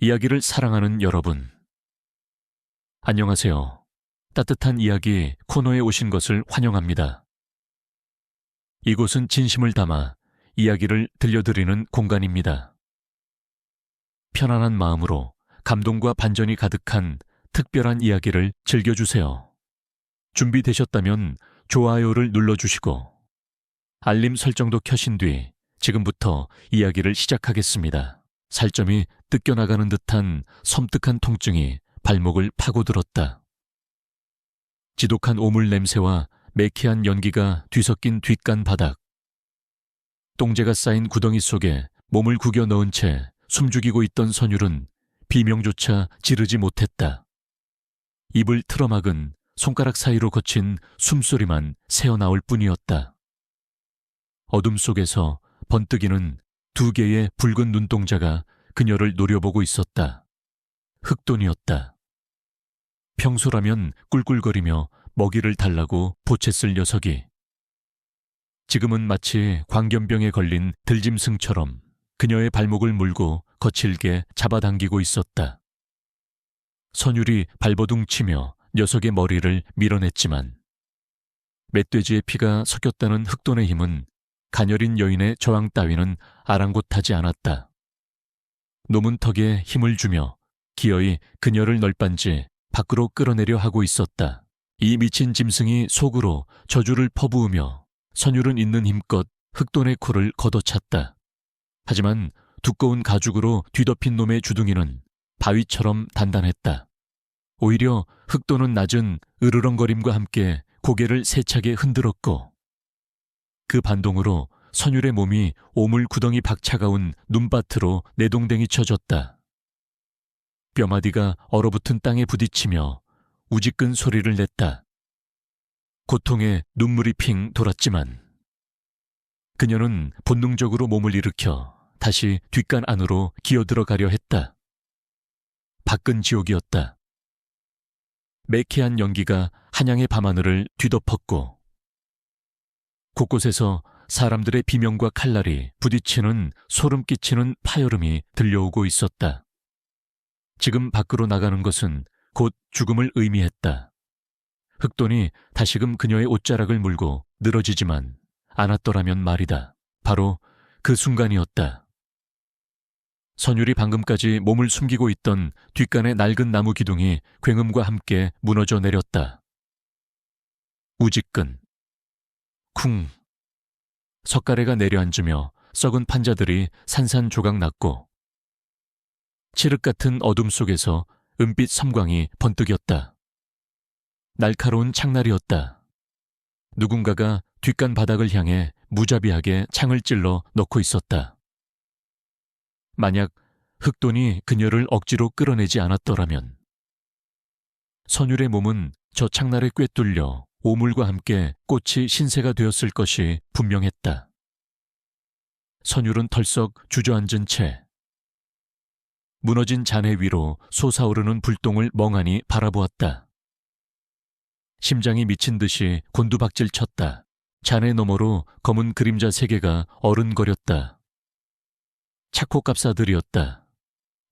이야기를 사랑하는 여러분, 안녕하세요. 따뜻한 이야기 코너에 오신 것을 환영합니다. 이곳은 진심을 담아 이야기를 들려드리는 공간입니다. 편안한 마음으로 감동과 반전이 가득한 특별한 이야기를 즐겨주세요. 준비되셨다면 좋아요를 눌러주시고 알림 설정도 켜신 뒤 지금부터 이야기를 시작하겠습니다. 살점이 뜯겨나가는 듯한 섬뜩한 통증이 발목을 파고들었다. 지독한 오물 냄새와 매캐한 연기가 뒤섞인 뒷간 바닥. 똥재가 쌓인 구덩이 속에 몸을 구겨 넣은 채 숨죽이고 있던 선율은 비명조차 지르지 못했다. 입을 틀어막은 손가락 사이로 거친 숨소리만 새어나올 뿐이었다. 어둠 속에서 번뜩이는 두 개의 붉은 눈동자가 그녀를 노려보고 있었다. 흑돈이었다. 평소라면 꿀꿀거리며 먹이를 달라고 보챘을 녀석이 지금은 마치 광견병에 걸린 들짐승처럼 그녀의 발목을 물고 거칠게 잡아당기고 있었다. 선율이 발버둥치며 녀석의 머리를 밀어냈지만 멧돼지의 피가 섞였다는 흑돈의 힘은 가녀린 여인의 저항 따위는 아랑곳하지 않았다. 놈은 턱에 힘을 주며 기어이 그녀를 널빤지 밖으로 끌어내려 하고 있었다. 이 미친 짐승이 속으로 저주를 퍼부으며 선율은 있는 힘껏 흑돈의 코를 걷어찼다. 하지만 두꺼운 가죽으로 뒤덮인 놈의 주둥이는 바위처럼 단단했다. 오히려 흑돈은 낮은 으르렁거림과 함께 고개를 세차게 흔들었고 그 반동으로 선율의 몸이 오물 구덩이 박차가운 눈밭으로 내동댕이 쳐졌다. 뼈마디가 얼어붙은 땅에 부딪히며 우지끈 소리를 냈다. 고통에 눈물이 핑 돌았지만 그녀는 본능적으로 몸을 일으켜 다시 뒷간 안으로 기어들어가려 했다. 밖은 지옥이었다. 매캐한 연기가 한양의 밤하늘을 뒤덮었고 곳곳에서 사람들의 비명과 칼날이 부딪히는 소름 끼치는 파열음이 들려오고 있었다. 지금 밖으로 나가는 것은 곧 죽음을 의미했다. 흑돈이 다시금 그녀의 옷자락을 물고 늘어지지만 않았더라면 말이다. 바로 그 순간이었다. 선율이 방금까지 몸을 숨기고 있던 뒷간의 낡은 나무 기둥이 굉음과 함께 무너져 내렸다. 우지끈 쿵 석가래가 내려앉으며 썩은 판자들이 산산조각 났고 칠흑 같은 어둠 속에서 은빛 섬광이 번뜩였다. 날카로운 창날이었다. 누군가가 뒷간 바닥을 향해 무자비하게 창을 찔러 넣고 있었다. 만약 흑돈이 그녀를 억지로 끌어내지 않았더라면 선율의 몸은 저 창날에 꿰뚫려 오물과 함께 꽃이 신세가 되었을 것이 분명했다. 선율은 털썩 주저앉은 채 무너진 잔해 위로 솟아오르는 불똥을 멍하니 바라보았다. 심장이 미친 듯이 곤두박질 쳤다. 잔해 너머로 검은 그림자 세 개가 어른거렸다. 착호갑사들이었다.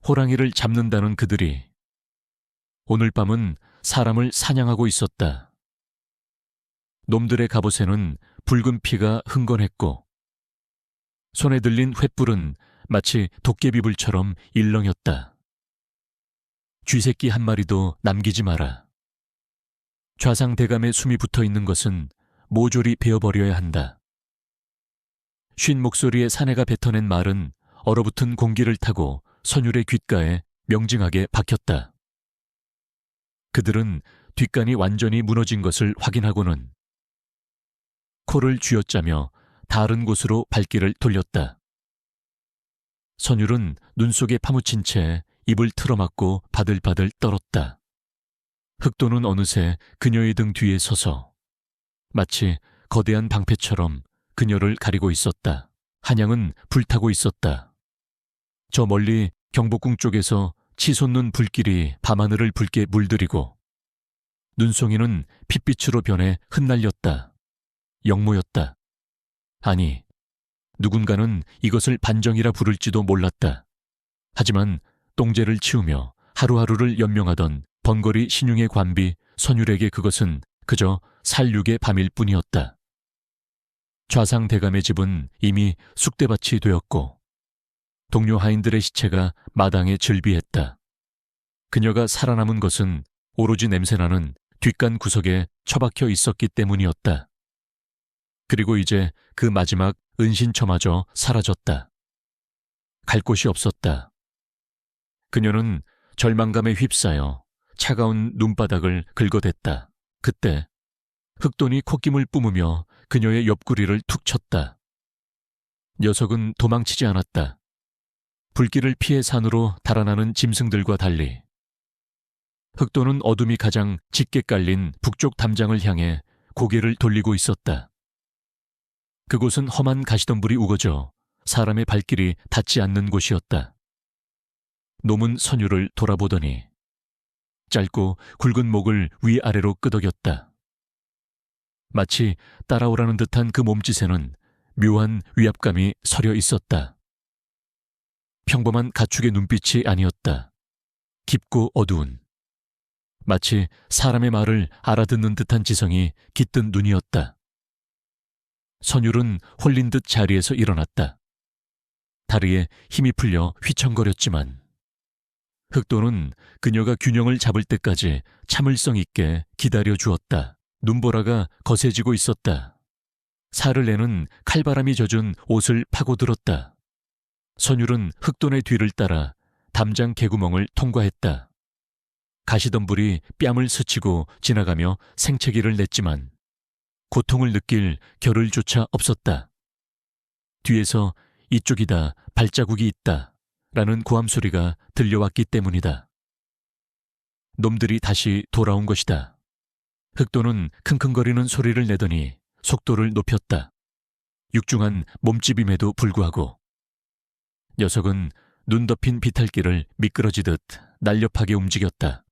호랑이를 잡는다는 그들이 오늘 밤은 사람을 사냥하고 있었다. 놈들의 갑옷에는 붉은 피가 흥건했고 손에 들린 횃불은 마치 도깨비불처럼 일렁였다. 쥐새끼 한 마리도 남기지 마라. 좌상대감의 숨이 붙어있는 것은 모조리 베어버려야 한다. 쉰 목소리의 사내가 뱉어낸 말은 얼어붙은 공기를 타고 선율의 귓가에 명징하게 박혔다. 그들은 뒷간이 완전히 무너진 것을 확인하고는 코를 쥐어짜며 다른 곳으로 발길을 돌렸다. 선율은 눈 속에 파묻힌 채 입을 틀어막고 바들바들 떨었다. 흑돈은 어느새 그녀의 등 뒤에 서서 마치 거대한 방패처럼 그녀를 가리고 있었다. 한양은 불타고 있었다. 저 멀리 경복궁 쪽에서 치솟는 불길이 밤하늘을 붉게 물들이고 눈송이는 핏빛으로 변해 흩날렸다. 영모였다. 아니, 누군가는 이것을 반정이라 부를지도 몰랐다. 하지만 똥재를 치우며 하루하루를 연명하던 번거리 신용의 관비 선율에게 그것은 그저 살육의 밤일 뿐이었다. 좌상 대감의 집은 이미 쑥대밭이 되었고 동료 하인들의 시체가 마당에 즐비했다. 그녀가 살아남은 것은 오로지 냄새나는 뒷간 구석에 처박혀 있었기 때문이었다. 그리고 이제 그 마지막 은신처마저 사라졌다. 갈 곳이 없었다. 그녀는 절망감에 휩싸여 차가운 눈바닥을 긁어댔다. 그때 흑돈이 콧김을 뿜으며 그녀의 옆구리를 툭 쳤다. 녀석은 도망치지 않았다. 불길을 피해 산으로 달아나는 짐승들과 달리 흑돈은 어둠이 가장 짙게 깔린 북쪽 담장을 향해 고개를 돌리고 있었다. 그곳은 험한 가시덤불이 우거져 사람의 발길이 닿지 않는 곳이었다. 놈은 선율을 돌아보더니 짧고 굵은 목을 위아래로 끄덕였다. 마치 따라오라는 듯한 그 몸짓에는 묘한 위압감이 서려 있었다. 평범한 가축의 눈빛이 아니었다. 깊고 어두운, 마치 사람의 말을 알아듣는 듯한 지성이 깃든 눈이었다. 선율은 홀린 듯 자리에서 일어났다. 다리에 힘이 풀려 휘청거렸지만 흑돈은 그녀가 균형을 잡을 때까지 참을성 있게 기다려 주었다. 눈보라가 거세지고 있었다. 살을 내는 칼바람이 젖은 옷을 파고들었다. 선율은 흑돈의 뒤를 따라 담장 개구멍을 통과했다. 가시덤불이 뺨을 스치고 지나가며 생채기를 냈지만 고통을 느낄 겨를조차 없었다. 뒤에서 이쪽이다, 발자국이 있다 라는 고함 소리가 들려왔기 때문이다. 놈들이 다시 돌아온 것이다. 흑돈은 킁킁거리는 소리를 내더니 속도를 높였다. 육중한 몸집임에도 불구하고 녀석은 눈 덮인 비탈길을 미끄러지듯 날렵하게 움직였다.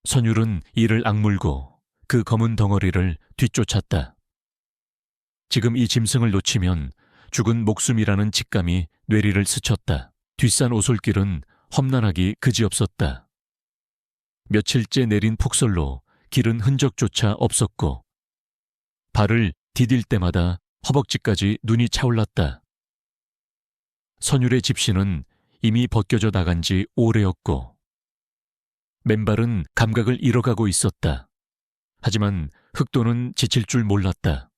선율은 이를 악물고 그 검은 덩어리를 뒤쫓았다. 지금 이 짐승을 놓치면 죽은 목숨이라는 직감이 뇌리를 스쳤다. 뒷산 오솔길은 험난하기 그지없었다. 며칠째 내린 폭설로 길은 흔적조차 없었고 발을 디딜 때마다 허벅지까지 눈이 차올랐다. 선율의 집신은 이미 벗겨져 나간 지 오래였고 맨발은 감각을 잃어가고 있었다. 하지만 흑돈은 지칠 줄 몰랐다.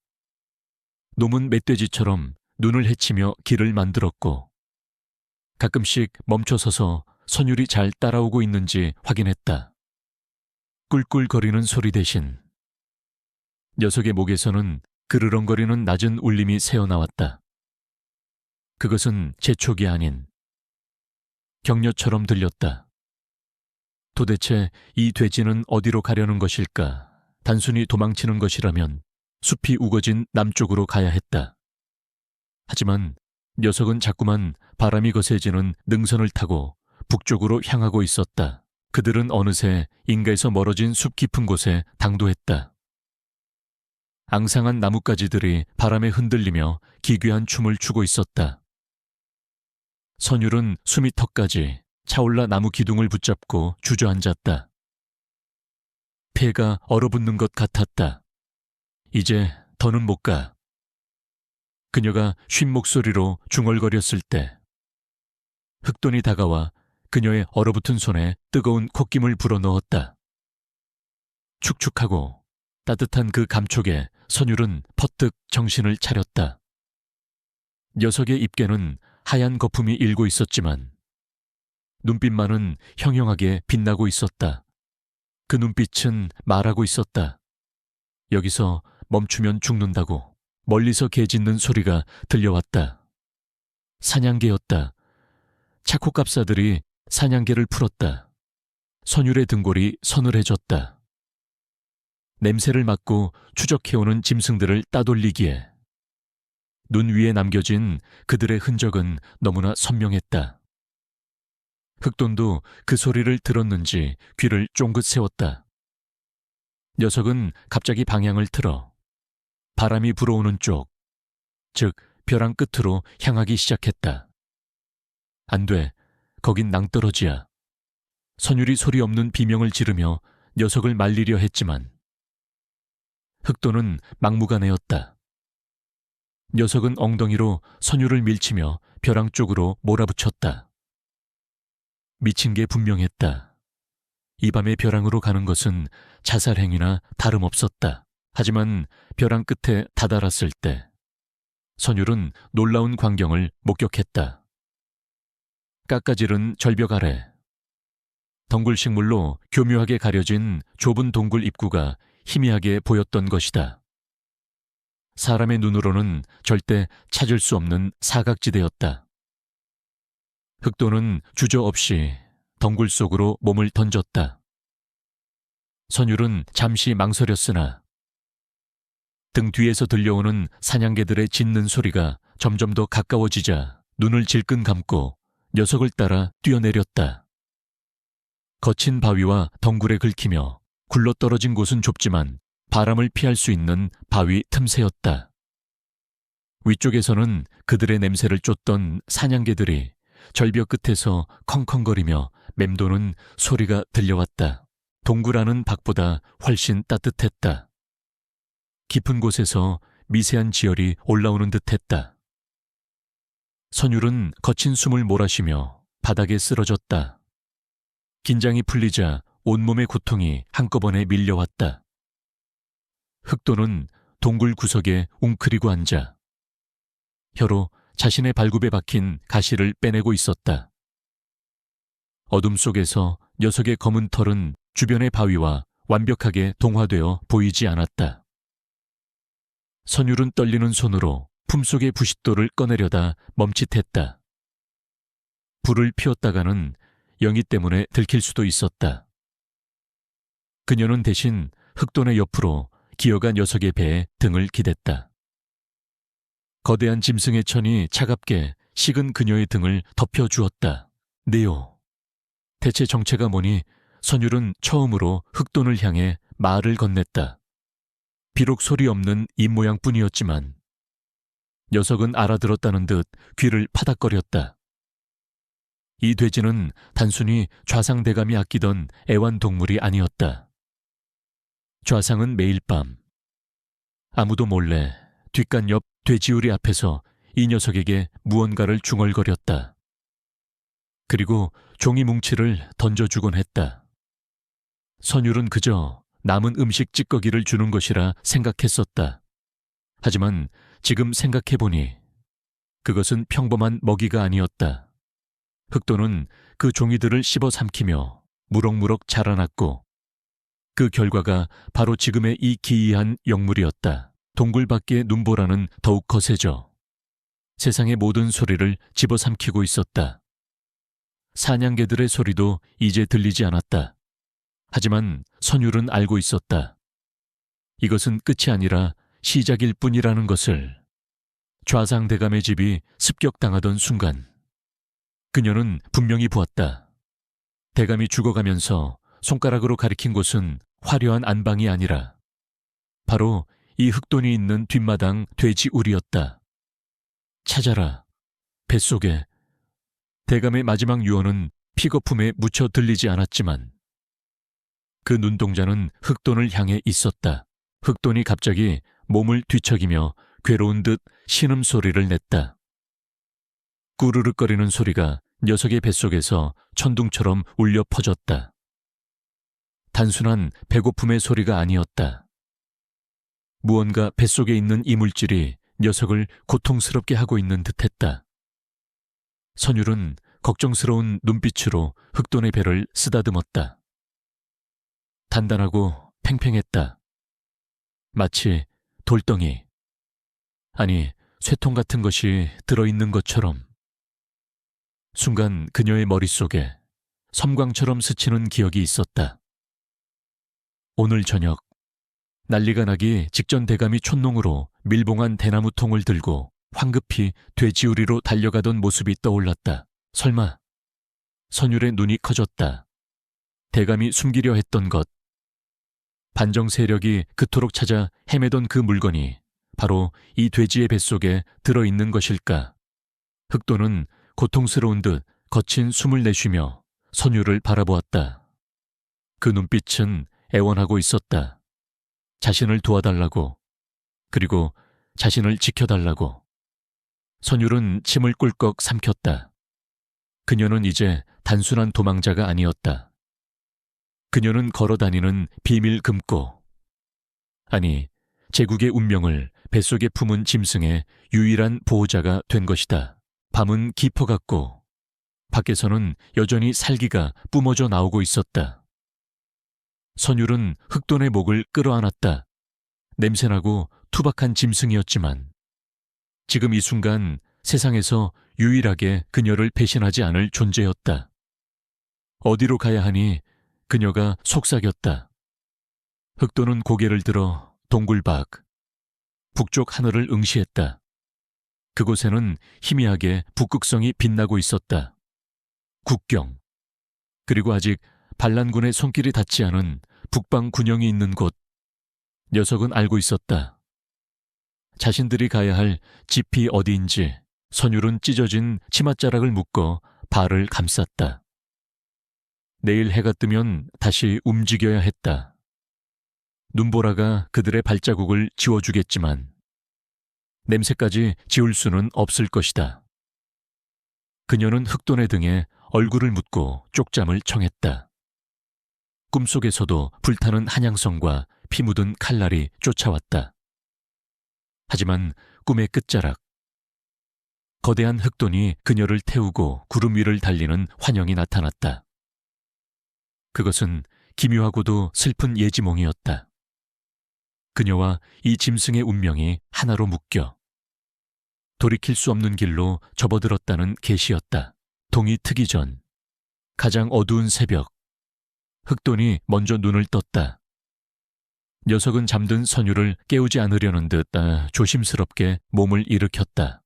놈은 멧돼지처럼 눈을 헤치며 길을 만들었고 가끔씩 멈춰서서 선율이 잘 따라오고 있는지 확인했다. 꿀꿀거리는 소리 대신 녀석의 목에서는 그르렁거리는 낮은 울림이 새어나왔다. 그것은 재촉이 아닌 격려처럼 들렸다. 도대체 이 돼지는 어디로 가려는 것일까? 단순히 도망치는 것이라면 숲이 우거진 남쪽으로 가야 했다. 하지만 녀석은 자꾸만 바람이 거세지는 능선을 타고 북쪽으로 향하고 있었다. 그들은 어느새 인가에서 멀어진 숲 깊은 곳에 당도했다. 앙상한 나뭇가지들이 바람에 흔들리며 기괴한 춤을 추고 있었다. 선율은 숨이 턱까지 차올라 나무 기둥을 붙잡고 주저앉았다. 폐가 얼어붙는 것 같았다. 이제 더는 못 가. 그녀가 쉰 목소리로 중얼거렸을 때 흑돈이 다가와 그녀의 얼어붙은 손에 뜨거운 콧김을 불어넣었다. 축축하고 따뜻한 그 감촉에 선율은 퍼뜩 정신을 차렸다. 녀석의 입계는 하얀 거품이 일고 있었지만 눈빛만은 형형하게 빛나고 있었다. 그 눈빛은 말하고 있었다. 여기서 멈추면 죽는다고. 멀리서 개 짖는 소리가 들려왔다. 사냥개였다. 차코갑사들이 사냥개를 풀었다. 선율의 등골이 서늘해졌다. 냄새를 맡고 추적해오는 짐승들을 따돌리기에 눈 위에 남겨진 그들의 흔적은 너무나 선명했다. 흑돈도 그 소리를 들었는지 귀를 쫑긋 세웠다. 녀석은 갑자기 방향을 틀어 바람이 불어오는 쪽, 즉 벼랑 끝으로 향하기 시작했다. 안 돼. 거긴 낭떠러지야. 선율이 소리 없는 비명을 지르며 녀석을 말리려 했지만 흑도는 막무가내였다. 녀석은 엉덩이로 선율을 밀치며 벼랑 쪽으로 몰아붙였다. 미친 게 분명했다. 이 밤에 벼랑으로 가는 것은 자살 행위나 다름없었다. 하지만 벼랑 끝에 다다랐을 때 선율은 놀라운 광경을 목격했다. 깎아지른 절벽 아래 덩굴식물로 교묘하게 가려진 좁은 동굴 입구가 희미하게 보였던 것이다. 사람의 눈으로는 절대 찾을 수 없는 사각지대였다. 흑도는 주저없이 덩굴 속으로 몸을 던졌다. 선율은 잠시 망설였으나 등 뒤에서 들려오는 사냥개들의 짖는 소리가 점점 더 가까워지자 눈을 질끈 감고 녀석을 따라 뛰어내렸다. 거친 바위와 덩굴에 긁히며 굴러떨어진 곳은 좁지만 바람을 피할 수 있는 바위 틈새였다. 위쪽에서는 그들의 냄새를 쫓던 사냥개들이 절벽 끝에서 컹컹거리며 맴도는 소리가 들려왔다. 동굴 안은 밖보다 훨씬 따뜻했다. 깊은 곳에서 미세한 지열이 올라오는 듯했다. 선율은 거친 숨을 몰아쉬며 바닥에 쓰러졌다. 긴장이 풀리자 온몸의 고통이 한꺼번에 밀려왔다. 흑도는 동굴 구석에 웅크리고 앉아 혀로 자신의 발굽에 박힌 가시를 빼내고 있었다. 어둠 속에서 녀석의 검은 털은 주변의 바위와 완벽하게 동화되어 보이지 않았다. 선율은 떨리는 손으로 품속의 부싯돌을 꺼내려다 멈칫했다. 불을 피웠다가는 영희 때문에 들킬 수도 있었다. 그녀는 대신 흑돈의 옆으로 기어간 녀석의 배에 등을 기댔다. 거대한 짐승의 천이 차갑게 식은 그녀의 등을 덮여주었다. 네오. 대체 정체가 뭐니 선율은 처음으로 흑돈을 향해 말을 건넸다. 비록 소리 없는 입모양뿐이었지만 녀석은 알아들었다는 듯 귀를 파닥거렸다. 이 돼지는 단순히 좌상대감이 아끼던 애완동물이 아니었다. 좌상은 매일 밤 아무도 몰래 뒷간 옆 돼지우리 앞에서 이 녀석에게 무언가를 중얼거렸다. 그리고 종이 뭉치를 던져주곤 했다. 선율은 그저 남은 음식 찌꺼기를 주는 것이라 생각했었다. 하지만 지금 생각해보니 그것은 평범한 먹이가 아니었다. 흑도는 그 종이들을 씹어 삼키며 무럭무럭 자라났고 그 결과가 바로 지금의 이 기이한 영물이었다. 동굴 밖의 눈보라는 더욱 거세져 세상의 모든 소리를 집어삼키고 있었다. 사냥개들의 소리도 이제 들리지 않았다. 하지만 선율은 알고 있었다. 이것은 끝이 아니라 시작일 뿐이라는 것을. 좌상대감의 집이 습격당하던 순간 그녀는 분명히 보았다. 대감이 죽어가면서 손가락으로 가리킨 곳은 화려한 안방이 아니라 바로 이 흑돈이 있는 뒷마당 돼지우리였다. 찾아라. 뱃속에. 대감의 마지막 유언은 픽거품에 묻혀 들리지 않았지만 그 눈동자는 흑돈을 향해 있었다. 흑돈이 갑자기 몸을 뒤척이며 괴로운 듯 신음소리를 냈다. 꾸르륵거리는 소리가 녀석의 뱃속에서 천둥처럼 울려 퍼졌다. 단순한 배고픔의 소리가 아니었다. 무언가 뱃속에 있는 이물질이 녀석을 고통스럽게 하고 있는 듯했다. 선율은 걱정스러운 눈빛으로 흑돈의 배를 쓰다듬었다. 단단하고 팽팽했다. 마치 돌덩이, 아니 쇠통 같은 것이 들어있는 것처럼. 순간 그녀의 머릿속에 섬광처럼 스치는 기억이 있었다. 오늘 저녁 난리가 나기 직전 대감이 촌농으로 밀봉한 대나무통을 들고 황급히 돼지우리로 달려가던 모습이 떠올랐다. 설마. 선율의 눈이 커졌다. 대감이 숨기려 했던 것. 반정 세력이 그토록 찾아 헤매던 그 물건이 바로 이 돼지의 뱃속에 들어있는 것일까. 흑도는 고통스러운 듯 거친 숨을 내쉬며 선유를 바라보았다. 그 눈빛은 애원하고 있었다. 자신을 도와달라고, 그리고 자신을 지켜달라고. 선율은 침을 꿀꺽 삼켰다. 그녀는 이제 단순한 도망자가 아니었다. 그녀는 걸어다니는 비밀 금고. 아니, 제국의 운명을 뱃속에 품은 짐승의 유일한 보호자가 된 것이다. 밤은 깊어갔고 밖에서는 여전히 살기가 뿜어져 나오고 있었다. 선율은 흑돈의 목을 끌어안았다. 냄새나고 투박한 짐승이었지만 지금 이 순간 세상에서 유일하게 그녀를 배신하지 않을 존재였다. 어디로 가야 하니 그녀가 속삭였다. 흑돈은 고개를 들어 동굴 밖, 북쪽 하늘을 응시했다. 그곳에는 희미하게 북극성이 빛나고 있었다. 국경, 그리고 아직 반란군의 손길이 닿지 않은 북방 군영이 있는 곳. 녀석은 알고 있었다. 자신들이 가야 할 집이 어디인지. 선율은 찢어진 치맛자락을 묶어 발을 감쌌다. 내일 해가 뜨면 다시 움직여야 했다. 눈보라가 그들의 발자국을 지워주겠지만 냄새까지 지울 수는 없을 것이다. 그녀는 흑돈의 등에 얼굴을 묻고 쪽잠을 청했다. 꿈속에서도 불타는 한양성과 피 묻은 칼날이 쫓아왔다. 하지만 꿈의 끝자락, 거대한 흑돈이 그녀를 태우고 구름 위를 달리는 환영이 나타났다. 그것은 기묘하고도 슬픈 예지몽이었다. 그녀와 이 짐승의 운명이 하나로 묶여 돌이킬 수 없는 길로 접어들었다는 계시였다. 동이 트기 전 가장 어두운 새벽, 흑돈이 먼저 눈을 떴다. 녀석은 잠든 선율을 깨우지 않으려는 듯 조심스럽게 몸을 일으켰다.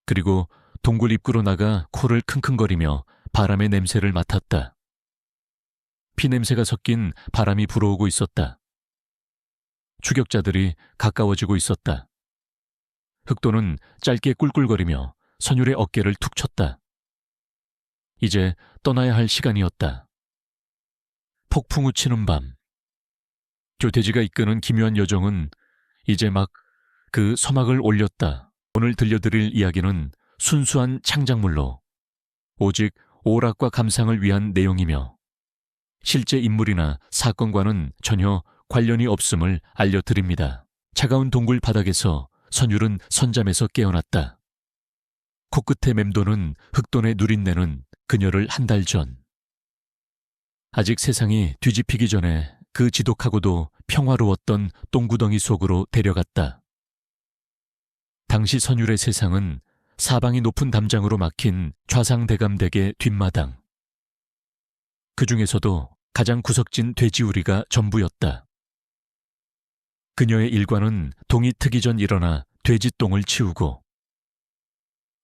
그리고 동굴 입구로 나가 코를 킁킁거리며 바람의 냄새를 맡았다. 피냄새가 섞인 바람이 불어오고 있었다. 추격자들이 가까워지고 있었다. 흑돈은 짧게 꿀꿀거리며 선율의 어깨를 툭 쳤다. 이제 떠나야 할 시간이었다. 폭풍우 치는 밤. 교태지가 이끄는 기묘한 여정은 이제 막 그 서막을 올렸다. 오늘 들려드릴 이야기는 순수한 창작물로 오직 오락과 감상을 위한 내용이며 실제 인물이나 사건과는 전혀 관련이 없음을 알려드립니다. 차가운 동굴 바닥에서 선율은 선잠에서 깨어났다. 코끝에 맴도는 흑돈의 누린내는 그녀를 한 달 전, 아직 세상이 뒤집히기 전에 그 지독하고도 평화로웠던 똥구덩이 속으로 데려갔다. 당시 선율의 세상은 사방이 높은 담장으로 막힌 좌상대감댁의 뒷마당. 그 중에서도 가장 구석진 돼지우리가 전부였다. 그녀의 일과는 동이 트기 전 일어나 돼지똥을 치우고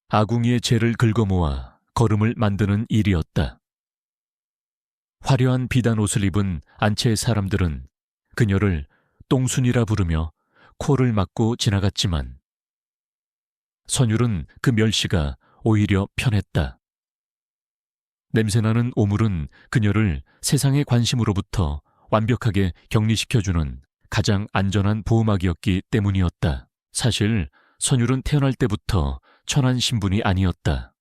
아궁이의 재를 긁어모아 거름을 만드는 일이었다. 화려한 비단 옷을 입은 안채의 사람들은 그녀를 똥순이라 부르며 코를 막고 지나갔지만 선율은 그 멸시가 오히려 편했다. 냄새나는 오물은 그녀를 세상의 관심으로부터 완벽하게 격리시켜주는 가장 안전한 보호막이었기 때문이었다. 사실 선율은 태어날 때부터 천한 신분이 아니었다.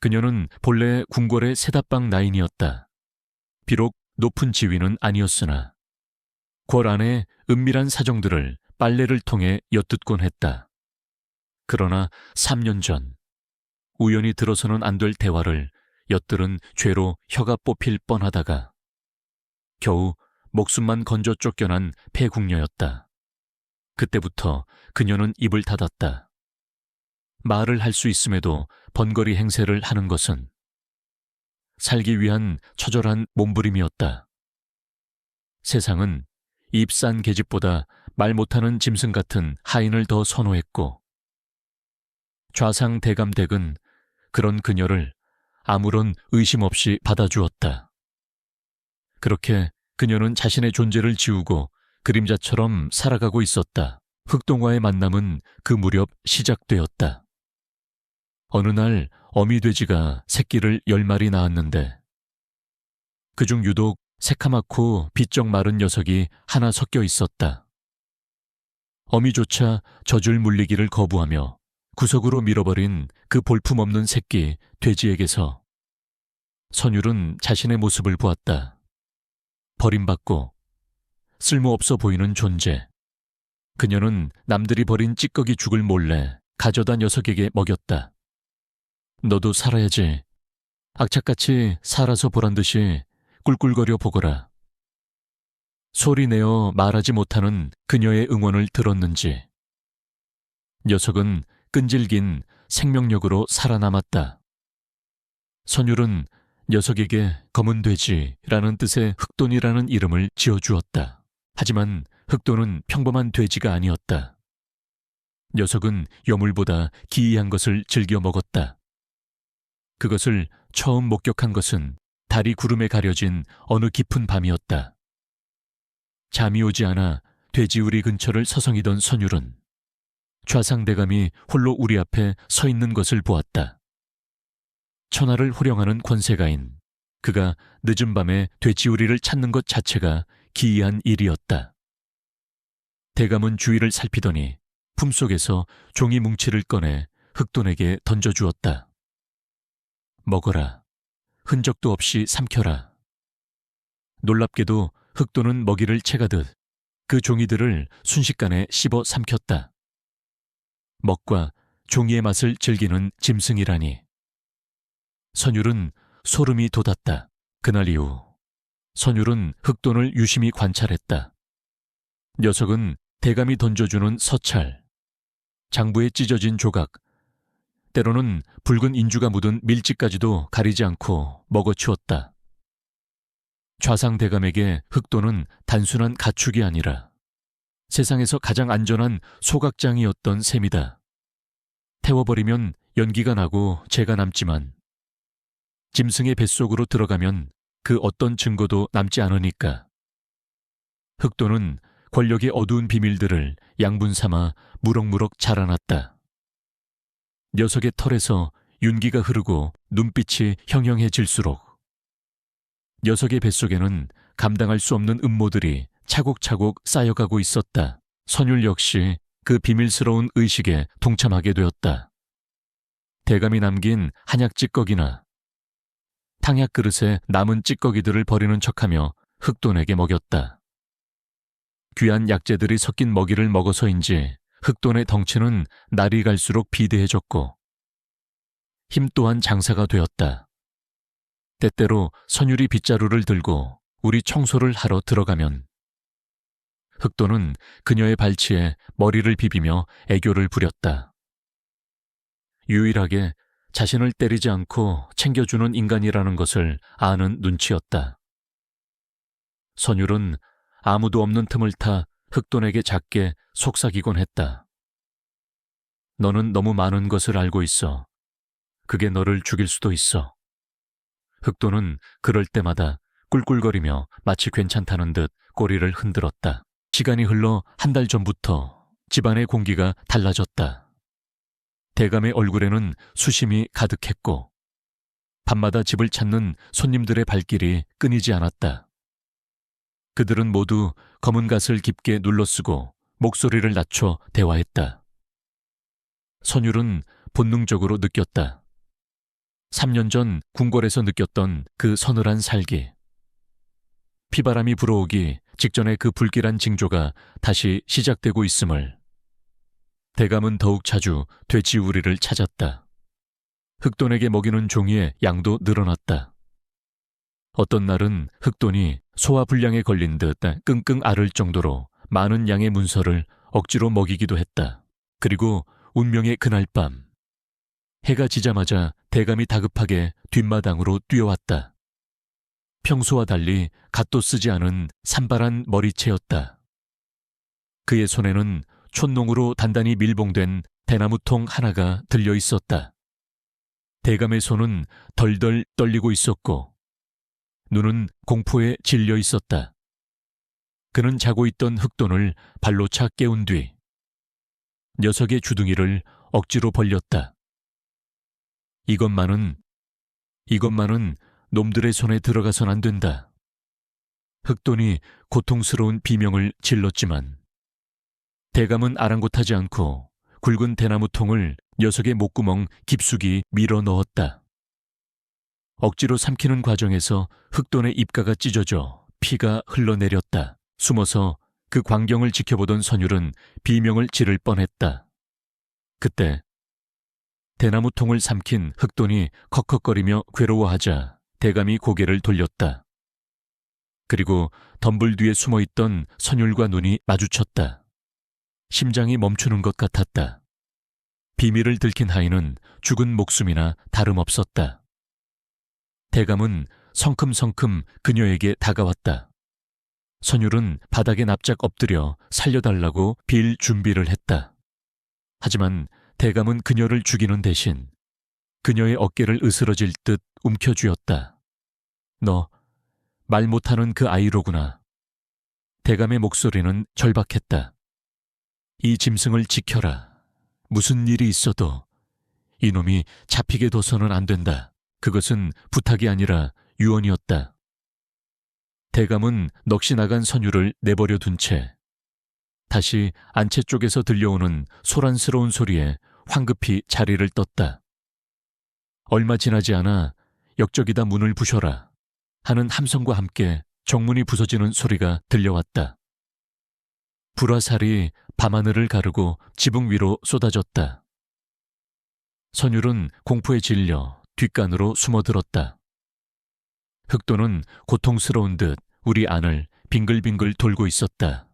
그녀는 본래 궁궐의 세다방 나인이었다. 비록 높은 지위는 아니었으나 궐 안의 은밀한 사정들을 빨래를 통해 엿듣곤 했다. 그러나 3년 전 우연히 들어서는 안 될 대화를 엿들은 죄로 혀가 뽑힐 뻔하다가 겨우 목숨만 건져 쫓겨난 폐궁녀였다. 그때부터 그녀는 입을 닫았다. 말을 할 수 있음에도 번거리 행세를 하는 것은 살기 위한 처절한 몸부림이었다. 세상은 입산 계집보다 말 못하는 짐승 같은 하인을 더 선호했고 좌상 대감댁은 그런 그녀를 아무런 의심 없이 받아주었다. 그렇게 그녀는 자신의 존재를 지우고 그림자처럼 살아가고 있었다. 흑동과의 만남은 그 무렵 시작되었다. 어느 날 어미돼지가 새끼를 10마리 낳았는데 그중 유독 새카맣고 비쩍 마른 녀석이 하나 섞여 있었다. 어미조차 젖을 물리기를 거부하며 구석으로 밀어버린 그 볼품없는 새끼 돼지에게서 선율은 자신의 모습을 보았다. 버림받고 쓸모없어 보이는 존재. 그녀는 남들이 버린 찌꺼기 죽을 몰래 가져다 녀석에게 먹였다. 너도 살아야지. 악착같이 살아서 보란 듯이 꿀꿀거려 보거라. 소리내어 말하지 못하는 그녀의 응원을 들었는지 녀석은 끈질긴 생명력으로 살아남았다. 선율은 녀석에게 검은 돼지라는 뜻의 흑돈이라는 이름을 지어주었다. 하지만 흑돈은 평범한 돼지가 아니었다. 녀석은 여물보다 기이한 것을 즐겨 먹었다. 그것을 처음 목격한 것은 달이 구름에 가려진 어느 깊은 밤이었다. 잠이 오지 않아 돼지우리 근처를 서성이던 선율은 좌상대감이 홀로 우리 앞에 서 있는 것을 보았다. 천하를 호령하는 권세가인 그가 늦은 밤에 돼지우리를 찾는 것 자체가 기이한 일이었다. 대감은 주위를 살피더니 품속에서 종이 뭉치를 꺼내 흑돈에게 던져주었다. 먹어라. 흔적도 없이 삼켜라. 놀랍게도 흑돈은 먹이를 채가듯 그 종이들을 순식간에 씹어 삼켰다. 먹과 종이의 맛을 즐기는 짐승이라니. 선율은 소름이 돋았다. 그날 이후 선율은 흑돈을 유심히 관찰했다. 녀석은 대감이 던져주는 서찰, 장부에 찢어진 조각, 때로는 붉은 인주가 묻은 밀집까지도 가리지 않고 먹어치웠다. 좌상대감에게 흑돈은 단순한 가축이 아니라 세상에서 가장 안전한 소각장이었던 셈이다. 태워버리면 연기가 나고 재가 남지만 짐승의 뱃속으로 들어가면 그 어떤 증거도 남지 않으니까. 흑돈은 권력의 어두운 비밀들을 양분 삼아 무럭무럭 자라났다. 녀석의 털에서 윤기가 흐르고 눈빛이 형형해질수록 녀석의 뱃속에는 감당할 수 없는 음모들이 차곡차곡 쌓여가고 있었다. 선율 역시 그 비밀스러운 의식에 동참하게 되었다. 대감이 남긴 한약 찌꺼기나 탕약 그릇에 남은 찌꺼기들을 버리는 척하며 흑돈에게 먹였다. 귀한 약재들이 섞인 먹이를 먹어서인지 흑돈의 덩치는 날이 갈수록 비대해졌고 힘 또한 장사가 되었다. 때때로 선율이 빗자루를 들고 우리 청소를 하러 들어가면 흑돈은 그녀의 발치에 머리를 비비며 애교를 부렸다. 유일하게 자신을 때리지 않고 챙겨주는 인간이라는 것을 아는 눈치였다. 선율은 아무도 없는 틈을 타 흑돈에게 작게 속삭이곤 했다. 너는 너무 많은 것을 알고 있어. 그게 너를 죽일 수도 있어. 흑돈은 그럴 때마다 꿀꿀거리며 마치 괜찮다는 듯 꼬리를 흔들었다. 시간이 흘러 한 달 전부터 집안의 공기가 달라졌다. 대감의 얼굴에는 수심이 가득했고 밤마다 집을 찾는 손님들의 발길이 끊이지 않았다. 그들은 모두 검은 갓을 깊게 눌러쓰고 목소리를 낮춰 대화했다. 선율은 본능적으로 느꼈다. 3년 전 궁궐에서 느꼈던 그 서늘한 살기. 피바람이 불어오기 직전의 그 불길한 징조가 다시 시작되고 있음을. 대감은 더욱 자주 돼지우리를 찾았다. 흑돈에게 먹이는 종이의 양도 늘어났다. 어떤 날은 흑돈이 소화불량에 걸린 듯 끙끙 앓을 정도로 많은 양의 문서를 억지로 먹이기도 했다. 그리고 운명의 그날 밤, 해가 지자마자 대감이 다급하게 뒷마당으로 뛰어왔다. 평소와 달리 갓도 쓰지 않은 산발한 머리채였다. 그의 손에는 촛농으로 단단히 밀봉된 대나무통 하나가 들려 있었다. 대감의 손은 덜덜 떨리고 있었고 눈은 공포에 질려 있었다. 그는 자고 있던 흑돈을 발로 차 깨운 뒤 녀석의 주둥이를 억지로 벌렸다. 이것만은 놈들의 손에 들어가선 안 된다. 흑돈이 고통스러운 비명을 질렀지만 대감은 아랑곳하지 않고 굵은 대나무 통을 녀석의 목구멍 깊숙이 밀어 넣었다. 억지로 삼키는 과정에서 흑돈의 입가가 찢어져 피가 흘러내렸다. 숨어서 그 광경을 지켜보던 선율은 비명을 지를 뻔했다. 그때 대나무 통을 삼킨 흑돈이 컥컥거리며 괴로워하자 대감이 고개를 돌렸다. 그리고 덤불 뒤에 숨어있던 선율과 눈이 마주쳤다. 심장이 멈추는 것 같았다. 비밀을 들킨 하인은 죽은 목숨이나 다름없었다. 대감은 성큼성큼 그녀에게 다가왔다. 선율은 바닥에 납작 엎드려 살려달라고 빌 준비를 했다. 하지만 대감은 그녀를 죽이는 대신 그녀의 어깨를 으스러질 듯 움켜쥐었다. 너 말 못하는 그 아이로구나. 대감의 목소리는 절박했다. 이 짐승을 지켜라. 무슨 일이 있어도 이놈이 잡히게 둬서는 안 된다. 그것은 부탁이 아니라 유언이었다. 대감은 넋이 나간 선율을 내버려 둔 채 다시 안채 쪽에서 들려오는 소란스러운 소리에 황급히 자리를 떴다. 얼마 지나지 않아 역적이다 문을 부셔라 하는 함성과 함께 정문이 부서지는 소리가 들려왔다. 불화살이 밤하늘을 가르고 지붕 위로 쏟아졌다. 선율은 공포에 질려 뒷간으로 숨어들었다. 흑돈은 고통스러운 듯 우리 안을 빙글빙글 돌고 있었다.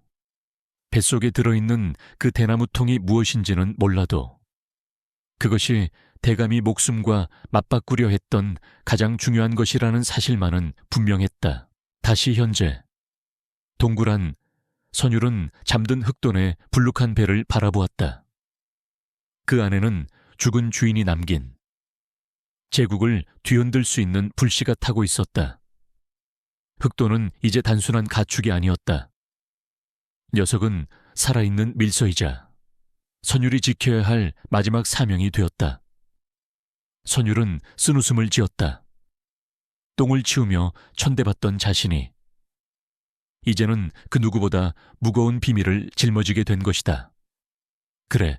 뱃속에 들어있는 그 대나무통이 무엇인지는 몰라도 그것이 대감이 목숨과 맞바꾸려 했던 가장 중요한 것이라는 사실만은 분명했다. 다시 현재 동굴한 선율은 잠든 흑돈의 불룩한 배를 바라보았다. 그 안에는 죽은 주인이 남긴 제국을 뒤흔들 수 있는 불씨가 타고 있었다. 흑돈은 이제 단순한 가축이 아니었다. 녀석은 살아있는 밀서이자 선율이 지켜야 할 마지막 사명이 되었다. 선율은 쓴웃음을 지었다. 똥을 치우며 천대받던 자신이 이제는 그 누구보다 무거운 비밀을 짊어지게 된 것이다. 그래,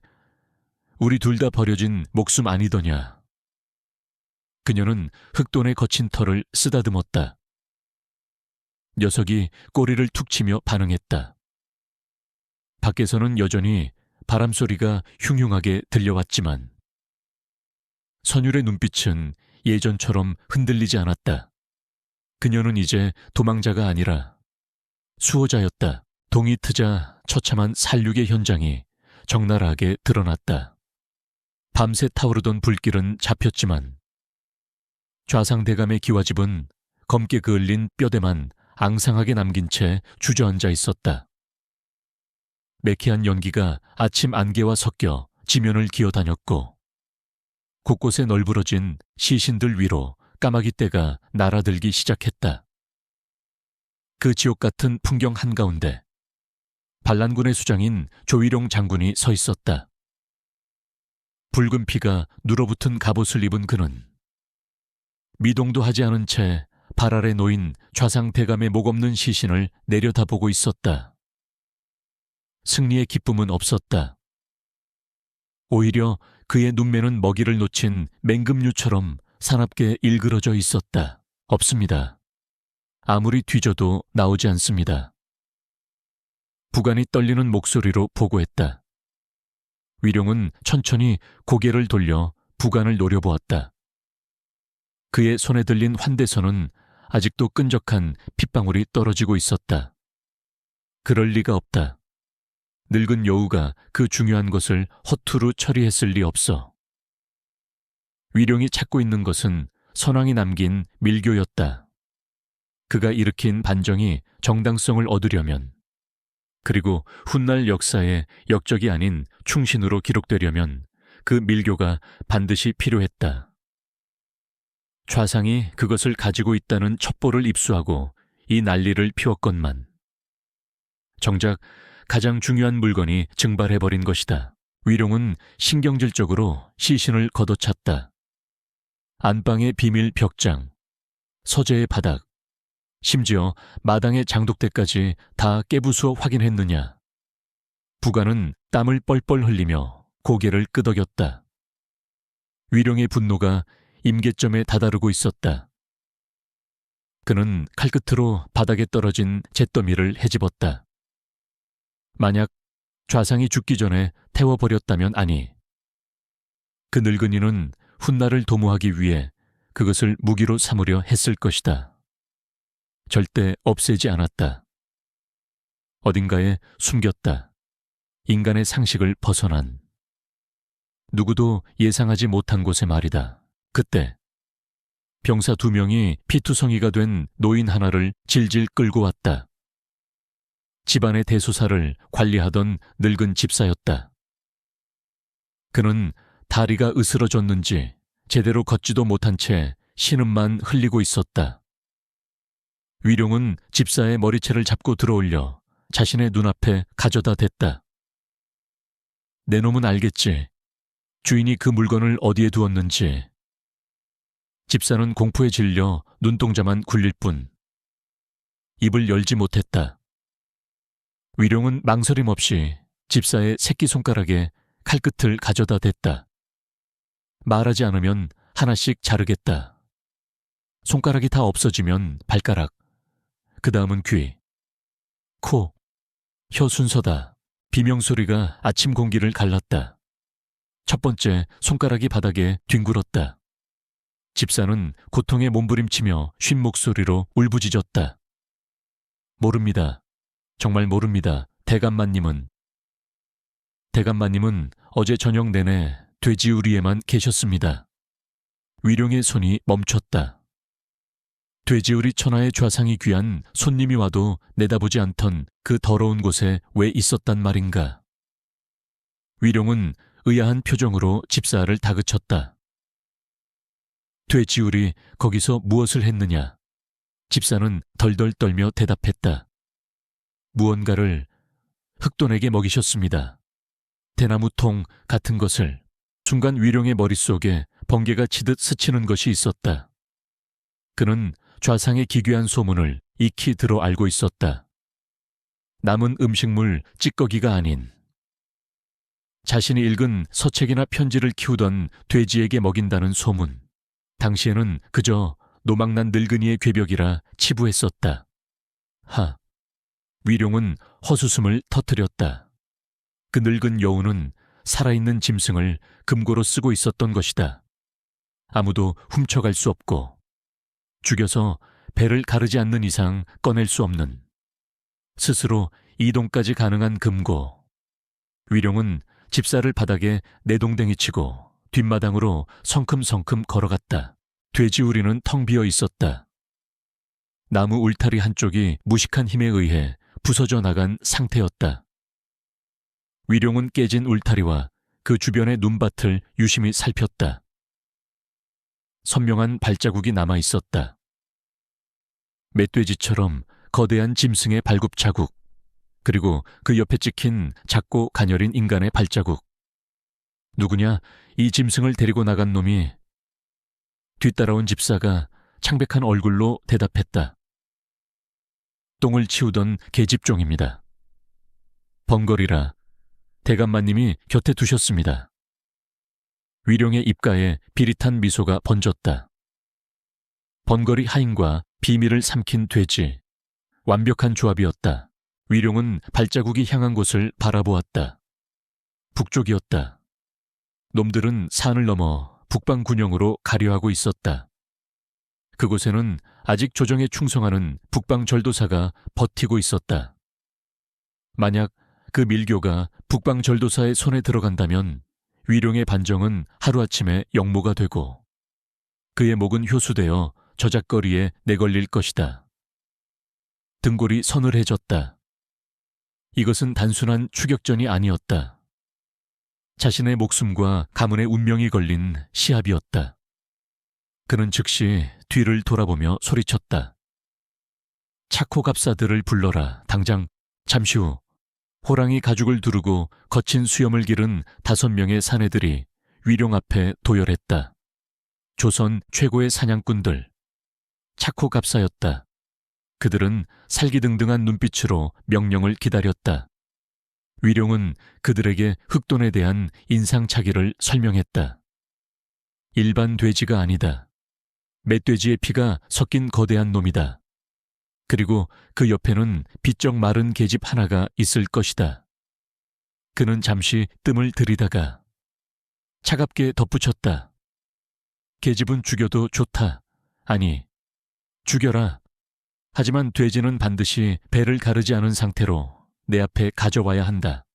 우리 둘 다 버려진 목숨 아니더냐. 그녀는 흑돈의 거친 털을 쓰다듬었다. 녀석이 꼬리를 툭 치며 반응했다. 밖에서는 여전히 바람소리가 흉흉하게 들려왔지만 선율의 눈빛은 예전처럼 흔들리지 않았다. 그녀는 이제 도망자가 아니라 수호자였다. 동이 트자 처참한 살육의 현장이 적나라하게 드러났다. 밤새 타오르던 불길은 잡혔지만 좌상대감의 기와집은 검게 그을린 뼈대만 앙상하게 남긴 채 주저앉아 있었다. 매캐한 연기가 아침 안개와 섞여 지면을 기어다녔고 곳곳에 널브러진 시신들 위로 까마귀 떼가 날아들기 시작했다. 그 지옥 같은 풍경 한가운데 반란군의 수장인 조위룡 장군이 서 있었다. 붉은 피가 눌어붙은 갑옷을 입은 그는 미동도 하지 않은 채 발 아래 놓인 좌상 대감의 목없는 시신을 내려다보고 있었다. 승리의 기쁨은 없었다. 오히려 그의 눈매는 먹이를 놓친 맹금류처럼 사납게 일그러져 있었다. 없습니다. 아무리 뒤져도 나오지 않습니다. 부관이 떨리는 목소리로 보고했다. 위룡은 천천히 고개를 돌려 부관을 노려보았다. 그의 손에 들린 환대선은 아직도 끈적한 핏방울이 떨어지고 있었다. 그럴 리가 없다. 늙은 여우가 그 중요한 것을 허투루 처리했을 리 없어. 위룡이 찾고 있는 것은 선왕이 남긴 밀교였다. 그가 일으킨 반정이 정당성을 얻으려면, 그리고 훗날 역사에 역적이 아닌 충신으로 기록되려면 그 밀교가 반드시 필요했다. 좌상이 그것을 가지고 있다는 첩보를 입수하고 이 난리를 피웠건만 정작 가장 중요한 물건이 증발해버린 것이다. 위룡은 신경질적으로 시신을 걷어찼다. 안방의 비밀 벽장, 서재의 바닥, 심지어 마당의 장독대까지 다 깨부수어 확인했느냐. 부관은 땀을 뻘뻘 흘리며 고개를 끄덕였다. 위룡의 분노가 임계점에 다다르고 있었다. 그는 칼끝으로 바닥에 떨어진 잿더미를 헤집었다. 만약 좌상이 죽기 전에 태워버렸다면 아니. 그 늙은이는 훗날을 도모하기 위해 그것을 무기로 삼으려 했을 것이다. 절대 없애지 않았다. 어딘가에 숨겼다. 인간의 상식을 벗어난. 누구도 예상하지 못한 곳에 말이다. 그때 병사 2명이 피투성이가 된 노인 하나를 질질 끌고 왔다. 집안의 대소사를 관리하던 늙은 집사였다. 그는 다리가 으스러졌는지 제대로 걷지도 못한 채 신음만 흘리고 있었다. 위룡은 집사의 머리채를 잡고 들어올려 자신의 눈앞에 가져다 댔다. 내 놈은 알겠지. 주인이 그 물건을 어디에 두었는지. 집사는 공포에 질려 눈동자만 굴릴 뿐 입을 열지 못했다. 위룡은 망설임 없이 집사의 새끼손가락에 칼끝을 가져다 댔다. 말하지 않으면 하나씩 자르겠다. 손가락이 다 없어지면 발가락, 그 다음은 귀, 코, 혀 순서다. 비명소리가 아침 공기를 갈랐다. 첫 번째 손가락이 바닥에 뒹굴었다. 집사는 고통에 몸부림치며 쉰 목소리로 울부짖었다. 모릅니다. 정말 모릅니다. 대감마님은 어제 저녁 내내 돼지우리에만 계셨습니다. 위룡의 손이 멈췄다. 돼지우리 천하의 좌상이 귀한 손님이 와도 내다보지 않던 그 더러운 곳에 왜 있었단 말인가. 위룡은 의아한 표정으로 집사를 다그쳤다. 돼지우리 거기서 무엇을 했느냐. 집사는 덜덜 떨며 대답했다. 무언가를 흑돈에게 먹이셨습니다. 대나무통 같은 것을. 순간 위룡의 머릿속에 번개가 치듯 스치는 것이 있었다. 그는 좌상의 기괴한 소문을 익히 들어 알고 있었다. 남은 음식물 찌꺼기가 아닌 자신이 읽은 서책이나 편지를 키우던 돼지에게 먹인다는 소문. 당시에는 그저 노망난 늙은이의 궤벽이라 치부했었다. 위룡은 헛웃음을 터뜨렸다. 그 늙은 여우는 살아있는 짐승을 금고로 쓰고 있었던 것이다. 아무도 훔쳐갈 수 없고 죽여서 배를 가르지 않는 이상 꺼낼 수 없는 스스로 이동까지 가능한 금고. 위룡은 집사를 바닥에 내동댕이 치고 뒷마당으로 성큼성큼 걸어갔다. 돼지우리는 텅 비어 있었다. 나무 울타리 한쪽이 무식한 힘에 의해 부서져 나간 상태였다. 위룡은 깨진 울타리와 그 주변의 눈밭을 유심히 살폈다. 선명한 발자국이 남아 있었다. 멧돼지처럼 거대한 짐승의 발굽 자국, 그리고 그 옆에 찍힌 작고 가녀린 인간의 발자국. 누구냐, 이 짐승을 데리고 나간 놈이. 뒤따라온 집사가 창백한 얼굴로 대답했다. 똥을 치우던 계집종입니다. 번거리라 대감마님이 곁에 두셨습니다. 위룡의 입가에 비릿한 미소가 번졌다. 번거리 하인과 비밀을 삼킨 돼지. 완벽한 조합이었다. 위룡은 발자국이 향한 곳을 바라보았다. 북쪽이었다. 놈들은 산을 넘어 북방군영으로 가려하고 있었다. 그곳에는 아직 조정에 충성하는 북방절도사가 버티고 있었다. 만약 그 밀교가 북방절도사의 손에 들어간다면 위룡의 반정은 하루아침에 역모가 되고 그의 목은 효수되어 저작거리에 내걸릴 것이다. 등골이 서늘해졌다. 이것은 단순한 추격전이 아니었다. 자신의 목숨과 가문의 운명이 걸린 시합이었다. 그는 즉시 뒤를 돌아보며 소리쳤다. 차코갑사들을 불러라. 당장. 잠시 후 호랑이 가죽을 두르고 거친 수염을 기른 5명의 사내들이 위룡 앞에 도열했다. 조선 최고의 사냥꾼들, 차코갑사였다. 그들은 살기등등한 눈빛으로 명령을 기다렸다. 위룡은 그들에게 흑돈에 대한 인상착의를 설명했다. 일반 돼지가 아니다. 멧돼지의 피가 섞인 거대한 놈이다. 그리고 그 옆에는 비쩍 마른 계집 하나가 있을 것이다. 그는 잠시 뜸을 들이다가 차갑게 덧붙였다. 계집은 죽여도 좋다. 아니, 죽여라. 하지만 돼지는 반드시 배를 가르지 않은 상태로 내 앞에 가져와야 한다.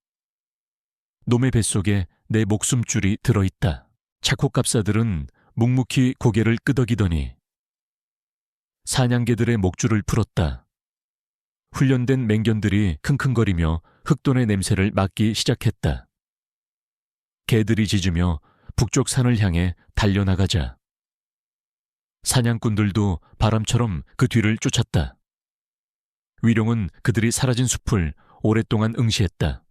놈의 뱃속에 내 목숨줄이 들어있다. 차코갑사들은 묵묵히 고개를 끄덕이더니 사냥개들의 목줄을 풀었다. 훈련된 맹견들이 킁킁거리며 흑돈의 냄새를 맡기 시작했다. 개들이 짖으며 북쪽 산을 향해 달려나가자 사냥꾼들도 바람처럼 그 뒤를 쫓았다. 위룡은 그들이 사라진 숲을 오랫동안 응시했다.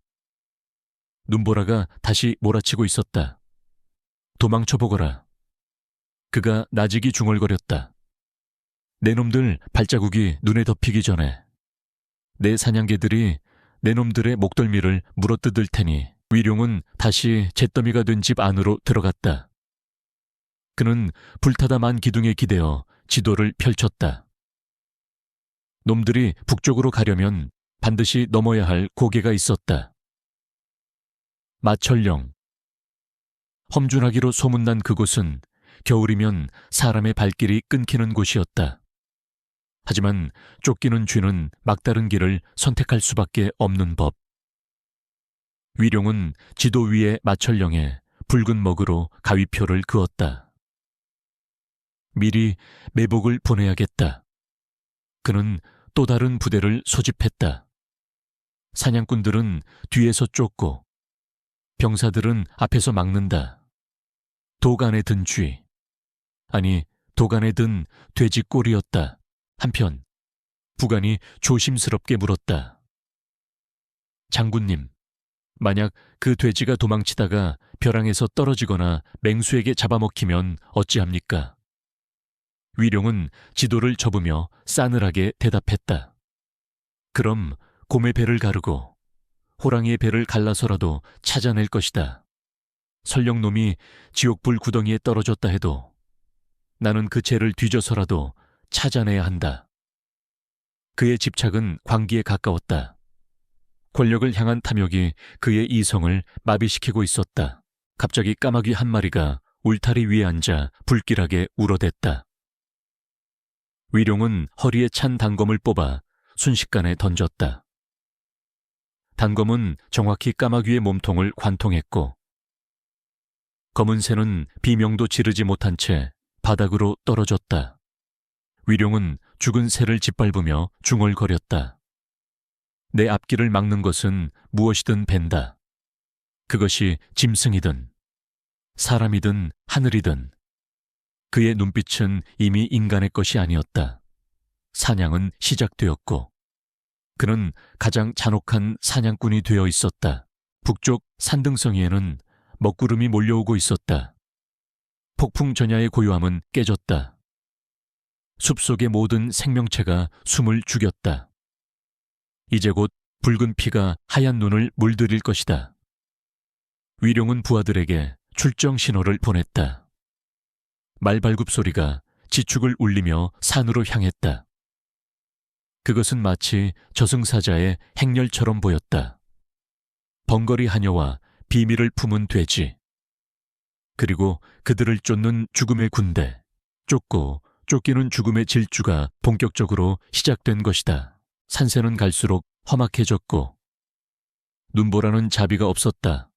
눈보라가 다시 몰아치고 있었다. 도망쳐보거라. 그가 나직이 중얼거렸다. 내 놈들 발자국이 눈에 덮이기 전에 내 사냥개들이 내 놈들의 목덜미를 물어뜯을 테니. 위룡은 다시 잿더미가 된 집 안으로 들어갔다. 그는 불타다 만 기둥에 기대어 지도를 펼쳤다. 놈들이 북쪽으로 가려면 반드시 넘어야 할 고개가 있었다. 마철령. 험준하기로 소문난 그곳은 겨울이면 사람의 발길이 끊기는 곳이었다. 하지만 쫓기는 쥐는 막다른 길을 선택할 수밖에 없는 법. 위룡은 지도 위에 마철령에 붉은 먹으로 가위표를 그었다. 미리 매복을 보내야겠다. 그는 또 다른 부대를 소집했다. 사냥꾼들은 뒤에서 쫓고 병사들은 앞에서 막는다. 도간에 든 쥐, 아니 도간에 든 돼지 꼴이었다. 한편 부관이 조심스럽게 물었다. 장군님, 만약 그 돼지가 도망치다가 벼랑에서 떨어지거나 맹수에게 잡아먹히면 어찌합니까? 위룡은 지도를 접으며 싸늘하게 대답했다. 그럼 곰의 배를 가르고 호랑이의 배를 갈라서라도 찾아낼 것이다. 설령 놈이 지옥불 구덩이에 떨어졌다 해도 나는 그 죄를 뒤져서라도 찾아내야 한다. 그의 집착은 광기에 가까웠다. 권력을 향한 탐욕이 그의 이성을 마비시키고 있었다. 갑자기 까마귀 한 마리가 울타리 위에 앉아 불길하게 울어댔다. 위룡은 허리에 찬 단검을 뽑아 순식간에 던졌다. 단검은 정확히 까마귀의 몸통을 관통했고 검은 새는 비명도 지르지 못한 채 바닥으로 떨어졌다. 위룡은 죽은 새를 짓밟으며 중얼거렸다. 내 앞길을 막는 것은 무엇이든 벤다. 그것이 짐승이든 사람이든 하늘이든. 그의 눈빛은 이미 인간의 것이 아니었다. 사냥은 시작되었고 그는 가장 잔혹한 사냥꾼이 되어 있었다. 북쪽 산등성이에는 먹구름이 몰려오고 있었다. 폭풍 전야의 고요함은 깨졌다. 숲속의 모든 생명체가 숨을 죽였다. 이제 곧 붉은 피가 하얀 눈을 물들일 것이다. 위룡은 부하들에게 출정 신호를 보냈다. 말발굽 소리가 지축을 울리며 산으로 향했다. 그것은 마치 저승사자의 행렬처럼 보였다. 번거리 하녀와 비밀을 품은 돼지, 그리고 그들을 쫓는 죽음의 군대, 쫓고 쫓기는 죽음의 질주가 본격적으로 시작된 것이다. 산새는 갈수록 험악해졌고 눈보라는 자비가 없었다.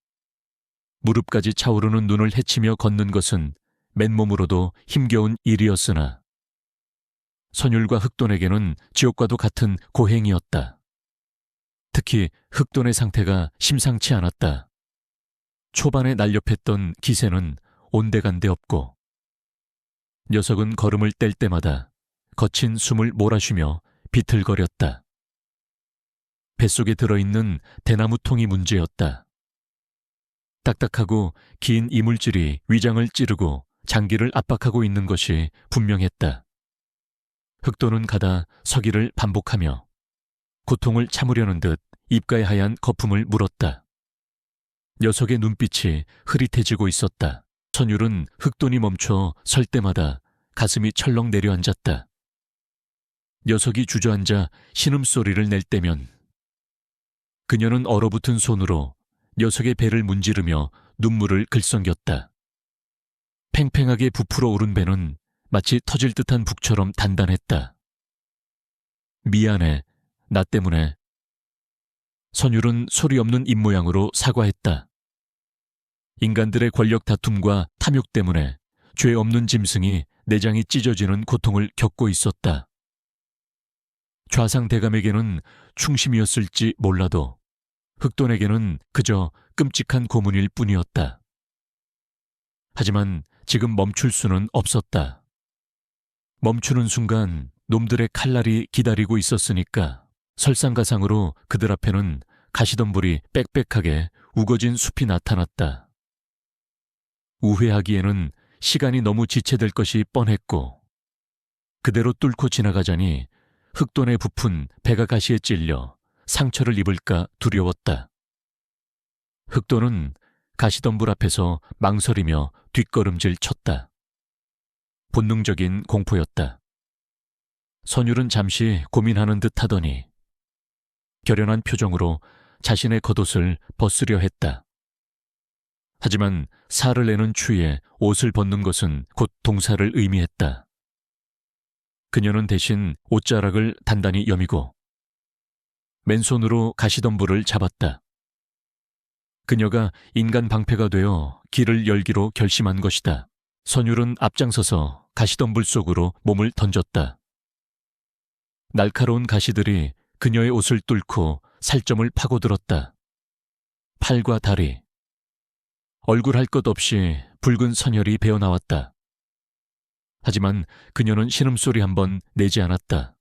무릎까지 차오르는 눈을 헤치며 걷는 것은 맨몸으로도 힘겨운 일이었으나 선율과 흑돈에게는 지옥과도 같은 고행이었다. 특히 흑돈의 상태가 심상치 않았다. 초반에 날렵했던 기세는 온데간데 없고 녀석은 걸음을 뗄 때마다 거친 숨을 몰아쉬며 비틀거렸다. 뱃속에 들어있는 대나무통이 문제였다. 딱딱하고 긴 이물질이 위장을 찌르고 장기를 압박하고 있는 것이 분명했다. 흑도는 가다 서기를 반복하며 고통을 참으려는 듯 입가에 하얀 거품을 물었다. 녀석의 눈빛이 흐릿해지고 있었다. 선율은 흑돈이 멈춰 설 때마다 가슴이 철렁 내려앉았다. 녀석이 주저앉아 신음소리를 낼 때면 그녀는 얼어붙은 손으로 녀석의 배를 문지르며 눈물을 글썽겼다. 팽팽하게 부풀어 오른 배는 마치 터질 듯한 북처럼 단단했다. 미안해, 나 때문에. 선율은 소리 없는 입모양으로 사과했다. 인간들의 권력 다툼과 탐욕 때문에 죄 없는 짐승이 내장이 찢어지는 고통을 겪고 있었다. 좌상대감에게는 충심이었을지 몰라도 흑돈에게는 그저 끔찍한 고문일 뿐이었다. 하지만 지금 멈출 수는 없었다. 멈추는 순간 놈들의 칼날이 기다리고 있었으니까 설상가상으로 그들 앞에는 가시덤불이 빽빽하게 우거진 숲이 나타났다. 우회하기에는 시간이 너무 지체될 것이 뻔했고 그대로 뚫고 지나가자니 흑돈에 부푼 배가 가시에 찔려 상처를 입을까 두려웠다. 흑돈은 가시덤불 앞에서 망설이며 뒷걸음질 쳤다. 본능적인 공포였다. 선율은 잠시 고민하는 듯 하더니 결연한 표정으로 자신의 겉옷을 벗으려 했다. 하지만 살을 내는 추위에 옷을 벗는 것은 곧 동사를 의미했다. 그녀는 대신 옷자락을 단단히 여미고 맨손으로 가시덤불을 잡았다. 그녀가 인간 방패가 되어 길을 열기로 결심한 것이다. 선율은 앞장서서 가시덤불 속으로 몸을 던졌다. 날카로운 가시들이 그녀의 옷을 뚫고 살점을 파고들었다. 팔과 다리, 얼굴 할 것 없이 붉은 선혈이 배어나왔다. 하지만 그녀는 신음소리 한 번 내지 않았다.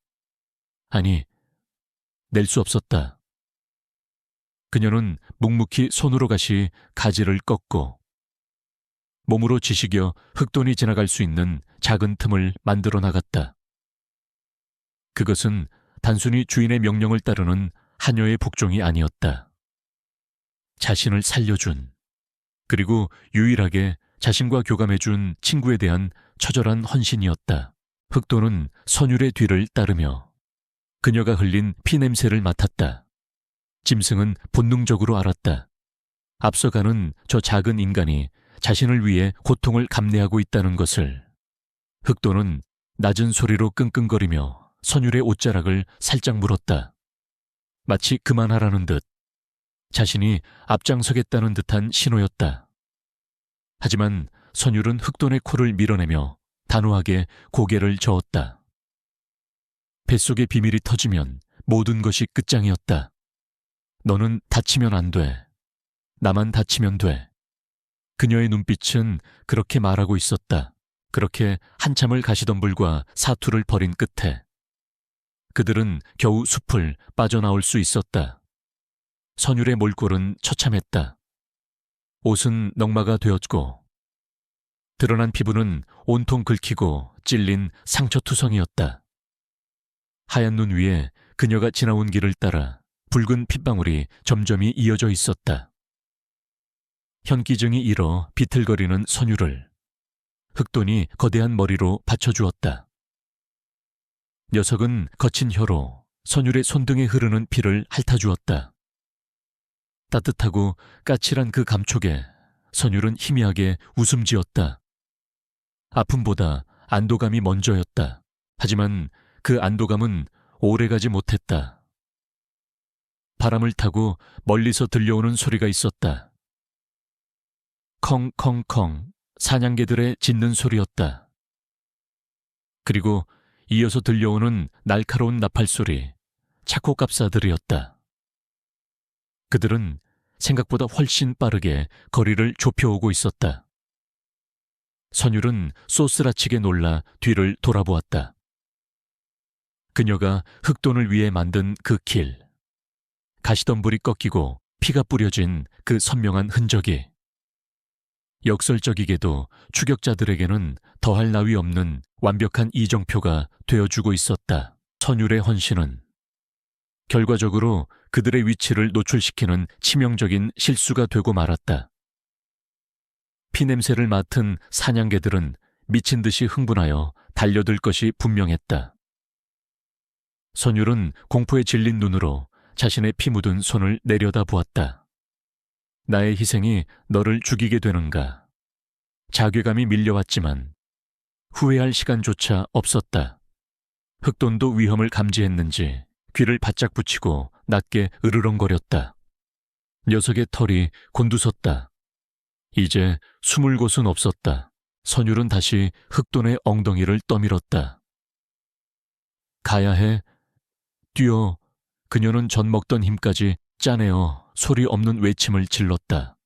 아니, 낼 수 없었다. 그녀는 묵묵히 손으로 가지를 꺾고 몸으로 지식여 흑돈이 지나갈 수 있는 작은 틈을 만들어 나갔다. 그것은 단순히 주인의 명령을 따르는 하녀의 복종이 아니었다. 자신을 살려준, 그리고 유일하게 자신과 교감해준 친구에 대한 처절한 헌신이었다. 흑돈은 선율의 뒤를 따르며 그녀가 흘린 피냄새를 맡았다. 짐승은 본능적으로 알았다. 앞서가는 저 작은 인간이 자신을 위해 고통을 감내하고 있다는 것을. 흑돈은 낮은 소리로 끙끙거리며 선율의 옷자락을 살짝 물었다. 마치 그만하라는 듯, 자신이 앞장서겠다는 듯한 신호였다. 하지만 선율은 흑돈의 코를 밀어내며 단호하게 고개를 저었다. 뱃속의 비밀이 터지면 모든 것이 끝장이었다. 너는 다치면 안 돼. 나만 다치면 돼. 그녀의 눈빛은 그렇게 말하고 있었다. 그렇게 한참을 가시덤불과 사투를 벌인 끝에 그들은 겨우 숲을 빠져나올 수 있었다. 선율의 몰골은 처참했다. 옷은 넝마가 되었고 드러난 피부는 온통 긁히고 찔린 상처투성이었다. 하얀 눈 위에 그녀가 지나온 길을 따라 붉은 핏방울이 점점이 이어져 있었다. 현기증이 일어 비틀거리는 선율을 흑돈이 거대한 머리로 받쳐주었다. 녀석은 거친 혀로 선율의 손등에 흐르는 피를 핥아주었다. 따뜻하고 까칠한 그 감촉에 선율은 희미하게 웃음 지었다. 아픔보다 안도감이 먼저였다. 하지만 그 안도감은 오래가지 못했다. 바람을 타고 멀리서 들려오는 소리가 있었다. 컹컹컹 사냥개들의 짖는 소리였다. 그리고 이어서 들려오는 날카로운 나팔소리, 차코갑사들이었다. 그들은 생각보다 훨씬 빠르게 거리를 좁혀오고 있었다. 선율은 쏘스라치게 놀라 뒤를 돌아보았다. 그녀가 흑돈을 위해 만든 그 길, 가시덤불이 꺾이고 피가 뿌려진 그 선명한 흔적이 역설적이게도 추격자들에게는 더할 나위 없는 완벽한 이정표가 되어주고 있었다. 선율의 헌신은 결과적으로 그들의 위치를 노출시키는 치명적인 실수가 되고 말았다. 피냄새를 맡은 사냥개들은 미친 듯이 흥분하여 달려들 것이 분명했다. 선율은 공포에 질린 눈으로 자신의 피 묻은 손을 내려다보았다. 나의 희생이 너를 죽이게 되는가? 자괴감이 밀려왔지만 후회할 시간조차 없었다. 흑돈도 위험을 감지했는지 귀를 바짝 붙이고 낮게 으르렁거렸다. 녀석의 털이 곤두섰다. 이제 숨을 곳은 없었다. 선율은 다시 흑돈의 엉덩이를 떠밀었다. 가야 해. 뛰어. 그녀는 전 먹던 힘까지 짜내어 소리 없는 외침을 질렀다.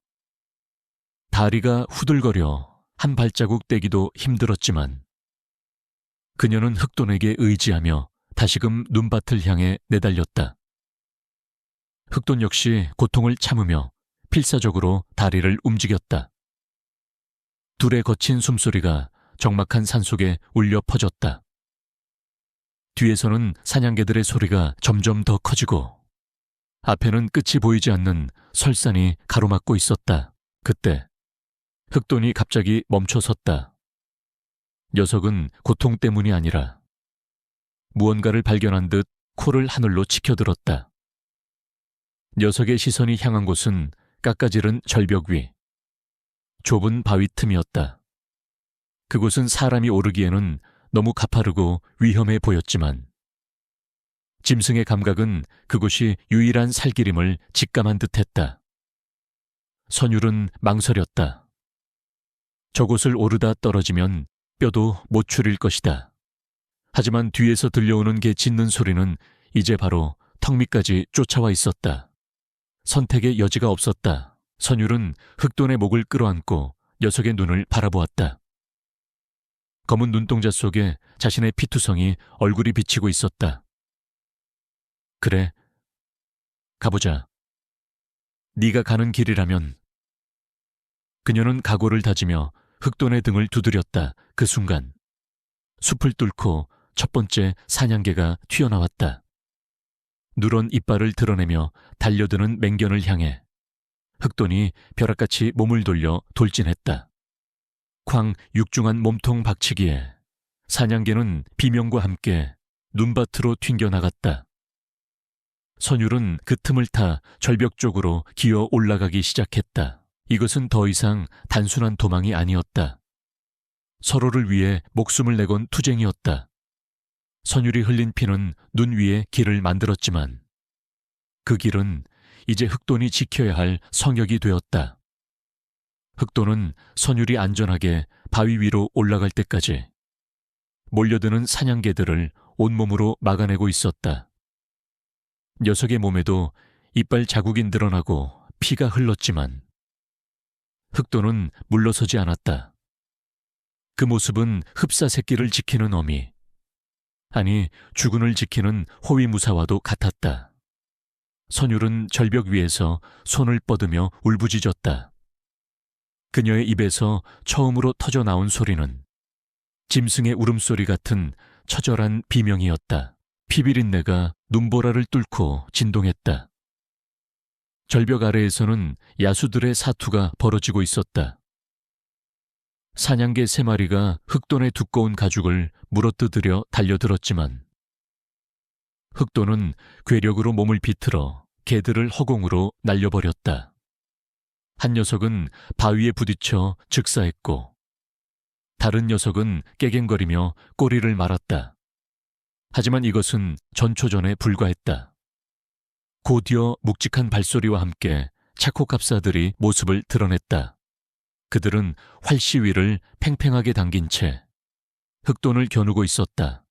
다리가 후들거려 한 발자국 떼기도 힘들었지만 그녀는 흑돈에게 의지하며 다시금 눈밭을 향해 내달렸다. 흑돈 역시 고통을 참으며 필사적으로 다리를 움직였다. 둘의 거친 숨소리가 적막한 산속에 울려 퍼졌다. 뒤에서는 사냥개들의 소리가 점점 더 커지고 앞에는 끝이 보이지 않는 설산이 가로막고 있었다. 그때 흑돈이 갑자기 멈춰섰다. 녀석은 고통 때문이 아니라 무언가를 발견한 듯 코를 하늘로 치켜들었다. 녀석의 시선이 향한 곳은 깎아지른 절벽 위, 좁은 바위 틈이었다. 그곳은 사람이 오르기에는 너무 가파르고 위험해 보였지만 짐승의 감각은 그곳이 유일한 살기림을 직감한 듯했다. 선율은 망설였다. 저곳을 오르다 떨어지면 뼈도 못 추릴 것이다. 하지만 뒤에서 들려오는 개 짖는 소리는 이제 바로 턱 밑까지 쫓아와 있었다. 선택의 여지가 없었다. 선율은 흑돈의 목을 끌어안고 녀석의 눈을 바라보았다. 검은 눈동자 속에 자신의 피투성이 얼굴이 비치고 있었다. 그래, 가보자. 네가 가는 길이라면. 그녀는 각오를 다지며 흑돈의 등을 두드렸다. 그 순간 숲을 뚫고 첫 번째 사냥개가 튀어나왔다. 누런 이빨을 드러내며 달려드는 맹견을 향해 흑돈이 벼락같이 몸을 돌려 돌진했다. 쾅 육중한 몸통 박치기에 사냥개는 비명과 함께 눈밭으로 튕겨나갔다. 선율은 그 틈을 타 절벽 쪽으로 기어 올라가기 시작했다. 이것은 더 이상 단순한 도망이 아니었다. 서로를 위해 목숨을 내건 투쟁이었다. 선율이 흘린 피는 눈 위에 길을 만들었지만 그 길은 이제 흑돈이 지켜야 할 성역이 되었다. 흑돈은 선율이 안전하게 바위 위로 올라갈 때까지 몰려드는 사냥개들을 온몸으로 막아내고 있었다. 녀석의 몸에도 이빨 자국이 늘어나고 피가 흘렀지만 흑돈은 물러서지 않았다. 그 모습은 흡사 새끼를 지키는 어미, 아니 주군을 지키는 호위무사와도 같았다. 선율은 절벽 위에서 손을 뻗으며 울부짖었다. 그녀의 입에서 처음으로 터져나온 소리는 짐승의 울음소리 같은 처절한 비명이었다. 피비린내가 눈보라를 뚫고 진동했다. 절벽 아래에서는 야수들의 사투가 벌어지고 있었다. 사냥개 3마리가 흑돈의 두꺼운 가죽을 물어뜯으려 달려들었지만 흑돈은 괴력으로 몸을 비틀어 개들을 허공으로 날려버렸다. 한 녀석은 바위에 부딪혀 즉사했고 다른 녀석은 깨갱거리며 꼬리를 말았다. 하지만 이것은 전초전에 불과했다. 곧이어 묵직한 발소리와 함께 차코갑사들이 모습을 드러냈다. 그들은 활시위를 팽팽하게 당긴 채 흑돈을 겨누고 있었다.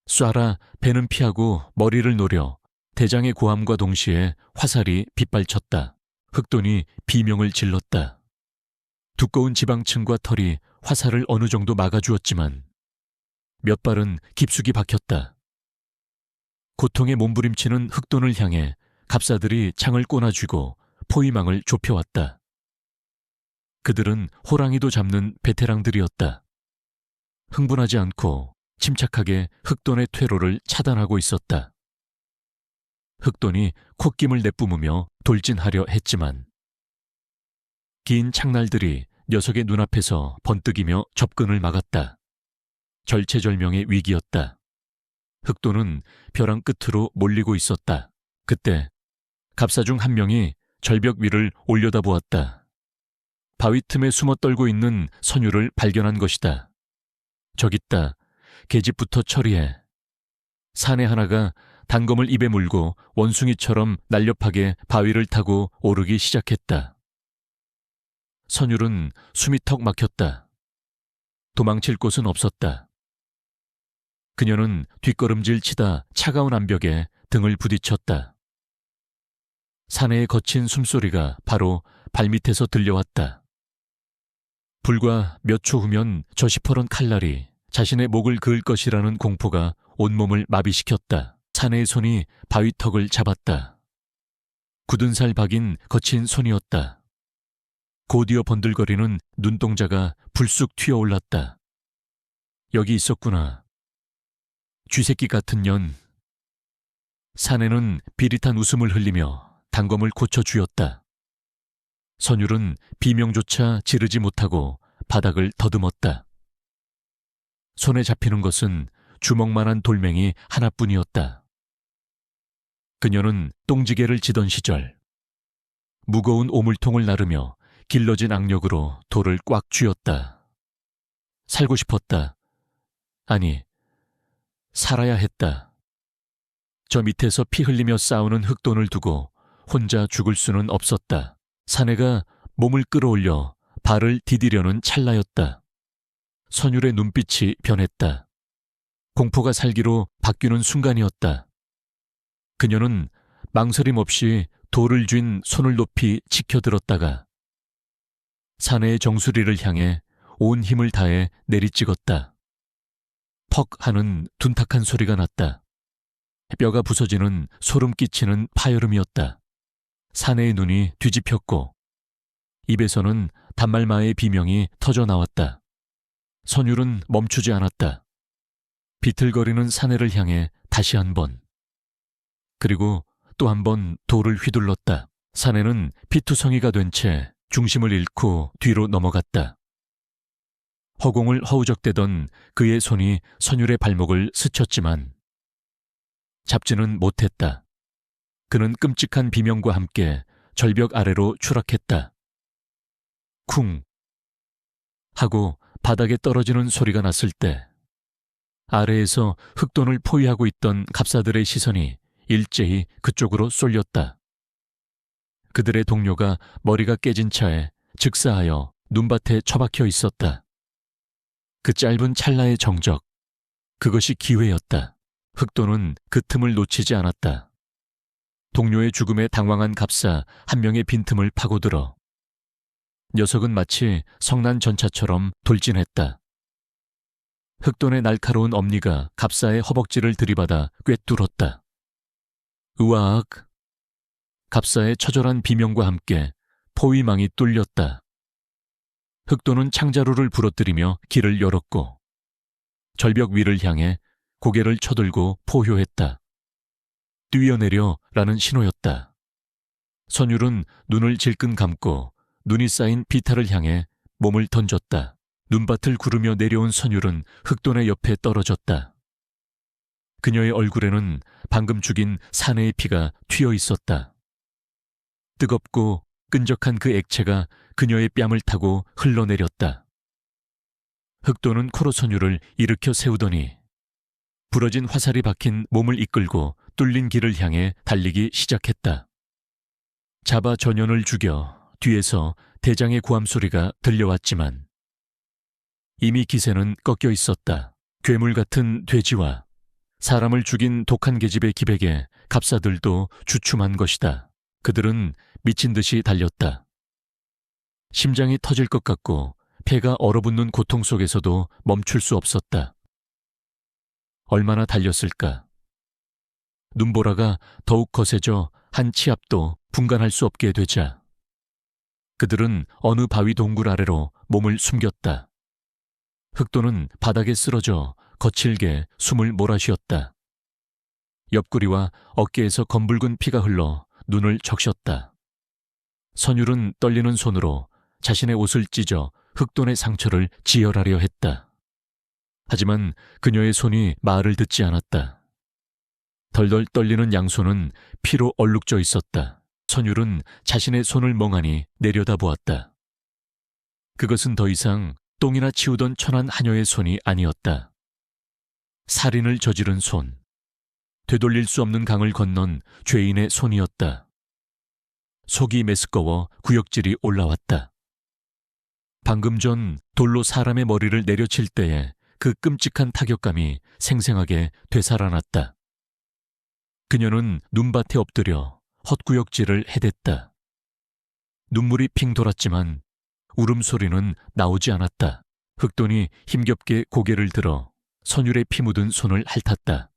쏴라, 배는 피하고 머리를 노려 대장의 고함과 동시에 화살이 빗발쳤다. 흑돈이 비명을 질렀다. 두꺼운 지방층과 털이 화살을 어느 정도 막아주었지만 몇 발은 깊숙이 박혔다. 고통에 몸부림치는 흑돈을 향해 갑사들이 창을 꼬나쥐고 포위망을 좁혀왔다. 그들은 호랑이도 잡는 베테랑들이었다. 흥분하지 않고 침착하게 흑돈의 퇴로를 차단하고 있었다. 흑돈이 콧김을 내뿜으며 돌진하려 했지만 긴 창날들이 녀석의 눈앞에서 번뜩이며 접근을 막았다. 절체절명의 위기였다. 흑돈은 벼랑 끝으로 몰리고 있었다. 그때 갑사 중 한 명이 절벽 위를 올려다보았다. 바위 틈에 숨어 떨고 있는 선유를 발견한 것이다. 저깃다. 계집부터 처리해. 사내 하나가 단검을 입에 물고 원숭이처럼 날렵하게 바위를 타고 오르기 시작했다. 선율은 숨이 턱 막혔다. 도망칠 곳은 없었다. 그녀는 뒷걸음질 치다 차가운 암벽에 등을 부딪혔다. 사내의 거친 숨소리가 바로 발밑에서 들려왔다. 불과 몇 초 후면 저 시퍼런 칼날이 자신의 목을 그을 것이라는 공포가 온몸을 마비시켰다. 사내의 손이 바위턱을 잡았다. 굳은 살 박인 거친 손이었다. 곧이어 번들거리는 눈동자가 불쑥 튀어올랐다. 여기 있었구나. 쥐새끼 같은 년. 사내는 비릿한 웃음을 흘리며 단검을 고쳐주었다. 선율은 비명조차 지르지 못하고 바닥을 더듬었다. 손에 잡히는 것은 주먹만한 돌멩이 하나뿐이었다. 그녀는 똥지개를 지던 시절 무거운 오물통을 나르며 길러진 악력으로 돌을 꽉 쥐었다. 살고 싶었다. 아니, 살아야 했다. 저 밑에서 피 흘리며 싸우는 흑돈을 두고 혼자 죽을 수는 없었다. 사내가 몸을 끌어올려 발을 디디려는 찰나였다. 선율의 눈빛이 변했다. 공포가 살기로 바뀌는 순간이었다. 그녀는 망설임 없이 돌을 쥔 손을 높이 지켜들었다가 사내의 정수리를 향해 온 힘을 다해 내리찍었다. 퍽 하는 둔탁한 소리가 났다. 뼈가 부서지는 소름 끼치는 파열음이었다. 사내의 눈이 뒤집혔고 입에서는 단말마의 비명이 터져 나왔다. 선율은 멈추지 않았다. 비틀거리는 사내를 향해 다시 한 번. 그리고 또 한 번 돌을 휘둘렀다. 사내는 피투성이가 된 채 중심을 잃고 뒤로 넘어갔다. 허공을 허우적대던 그의 손이 선율의 발목을 스쳤지만 잡지는 못했다. 그는 끔찍한 비명과 함께 절벽 아래로 추락했다. 쿵 하고 바닥에 떨어지는 소리가 났을 때 아래에서 흑돈을 포위하고 있던 갑사들의 시선이 일제히 그쪽으로 쏠렸다. 그들의 동료가 머리가 깨진 차에 즉사하여 눈밭에 처박혀 있었다. 그 짧은 찰나의 정적, 그것이 기회였다. 흑돈은 그 틈을 놓치지 않았다. 동료의 죽음에 당황한 갑사 한 명의 빈틈을 파고들어 녀석은 마치 성난 전차처럼 돌진했다. 흑돈의 날카로운 엄니가 갑사의 허벅지를 들이받아 꿰뚫었다. 으악! 갑사의 처절한 비명과 함께 포위망이 뚫렸다. 흑돈은 창자루를 부러뜨리며 길을 열었고 절벽 위를 향해 고개를 쳐들고 포효했다. 뛰어내려 라는 신호였다. 선율은 눈을 질끈 감고 눈이 쌓인 비탈을 향해 몸을 던졌다. 눈밭을 구르며 내려온 선율은 흑돈의 옆에 떨어졌다. 그녀의 얼굴에는 방금 죽인 사내의 피가 튀어 있었다. 뜨겁고 끈적한 그 액체가 그녀의 뺨을 타고 흘러내렸다. 흑돈은 코로 선율을 일으켜 세우더니 부러진 화살이 박힌 몸을 이끌고 뚫린 길을 향해 달리기 시작했다. 잡아 전연을 죽여 뒤에서 대장의 고함 소리가 들려왔지만 이미 기세는 꺾여 있었다. 괴물 같은 돼지와 사람을 죽인 독한 계집의 기백에 갑사들도 주춤한 것이다. 그들은 미친 듯이 달렸다. 심장이 터질 것 같고 폐가 얼어붙는 고통 속에서도 멈출 수 없었다. 얼마나 달렸을까? 눈보라가 더욱 거세져 한 치 앞도 분간할 수 없게 되자 그들은 어느 바위 동굴 아래로 몸을 숨겼다. 흑도는 바닥에 쓰러져 거칠게 숨을 몰아쉬었다. 옆구리와 어깨에서 검붉은 피가 흘러 눈을 적셨다. 선율은 떨리는 손으로 자신의 옷을 찢어 흑돈의 상처를 지혈하려 했다. 하지만 그녀의 손이 말을 듣지 않았다. 덜덜 떨리는 양손은 피로 얼룩져 있었다. 선율은 자신의 손을 멍하니 내려다보았다. 그것은 더 이상 똥이나 치우던 천한 하녀의 손이 아니었다. 살인을 저지른 손, 되돌릴 수 없는 강을 건넌 죄인의 손이었다. 속이 메스꺼워 구역질이 올라왔다. 방금 전 돌로 사람의 머리를 내려칠 때에 그 끔찍한 타격감이 생생하게 되살아났다. 그녀는 눈밭에 엎드려 헛구역질을 해댔다. 눈물이 핑 돌았지만 울음소리는 나오지 않았다. 흑돈이 힘겹게 고개를 들어 선율의 피 묻은 손을 핥았다.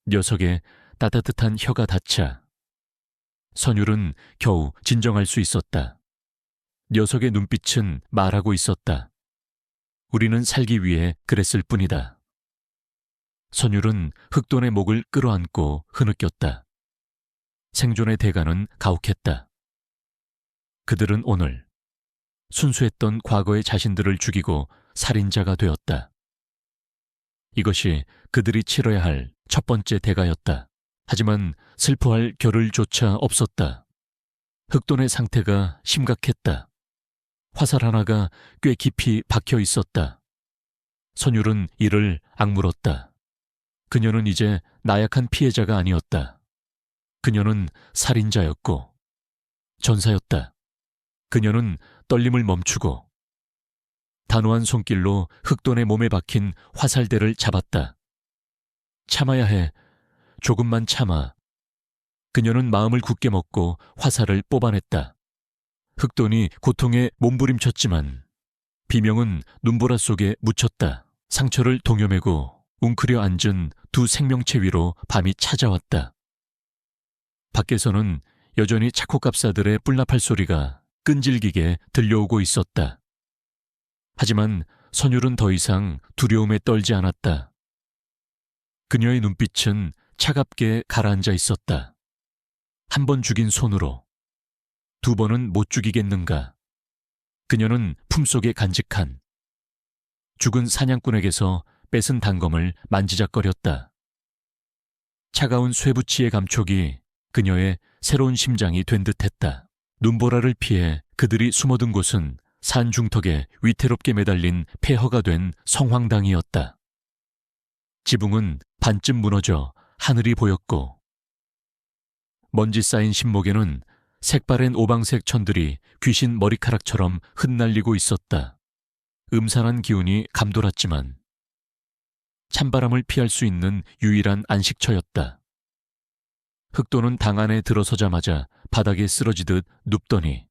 녀석의 따뜻한 혀가 닿자 선율은 겨우 진정할 수 있었다. 녀석의 눈빛은 말하고 있었다. 우리는 살기 위해 그랬을 뿐이다. 선율은 흑돈의 목을 끌어안고 흐느꼈다. 생존의 대가는 가혹했다. 그들은 오늘 순수했던 과거의 자신들을 죽이고 살인자가 되었다. 이것이 그들이 치러야 할 첫 번째 대가였다. 하지만 슬퍼할 겨를조차 없었다. 흑돈의 상태가 심각했다. 화살 하나가 꽤 깊이 박혀 있었다. 선율은 이를 악물었다. 그녀는 이제 나약한 피해자가 아니었다. 그녀는 살인자였고 전사였다. 그녀는 떨림을 멈추고 단호한 손길로 흑돈의 몸에 박힌 화살대를 잡았다. 참아야 해. 조금만 참아. 그녀는 마음을 굳게 먹고 화살을 뽑아냈다. 흑돈이 고통에 몸부림쳤지만 비명은 눈보라 속에 묻혔다. 상처를 동여매고 웅크려 앉은 두 생명체 위로 밤이 찾아왔다. 밖에서는 여전히 차코갑사들의 뿔나팔 소리가 끈질기게 들려오고 있었다. 하지만 선율은 더 이상 두려움에 떨지 않았다. 그녀의 눈빛은 차갑게 가라앉아 있었다. 한 번 죽인 손으로 두 번은 못 죽이겠는가. 그녀는 품속에 간직한 죽은 사냥꾼에게서 뺏은 단검을 만지작거렸다. 차가운 쇠붙이의 감촉이 그녀의 새로운 심장이 된 듯했다. 눈보라를 피해 그들이 숨어든 곳은 산 중턱에 위태롭게 매달린 폐허가 된 성황당이었다. 지붕은 반쯤 무너져 하늘이 보였고 먼지 쌓인 신목에는 색바랜 오방색 천들이 귀신 머리카락처럼 흩날리고 있었다. 음산한 기운이 감돌았지만 찬바람을 피할 수 있는 유일한 안식처였다. 흑돈은 당 안에 들어서자마자 바닥에 쓰러지듯 눕더니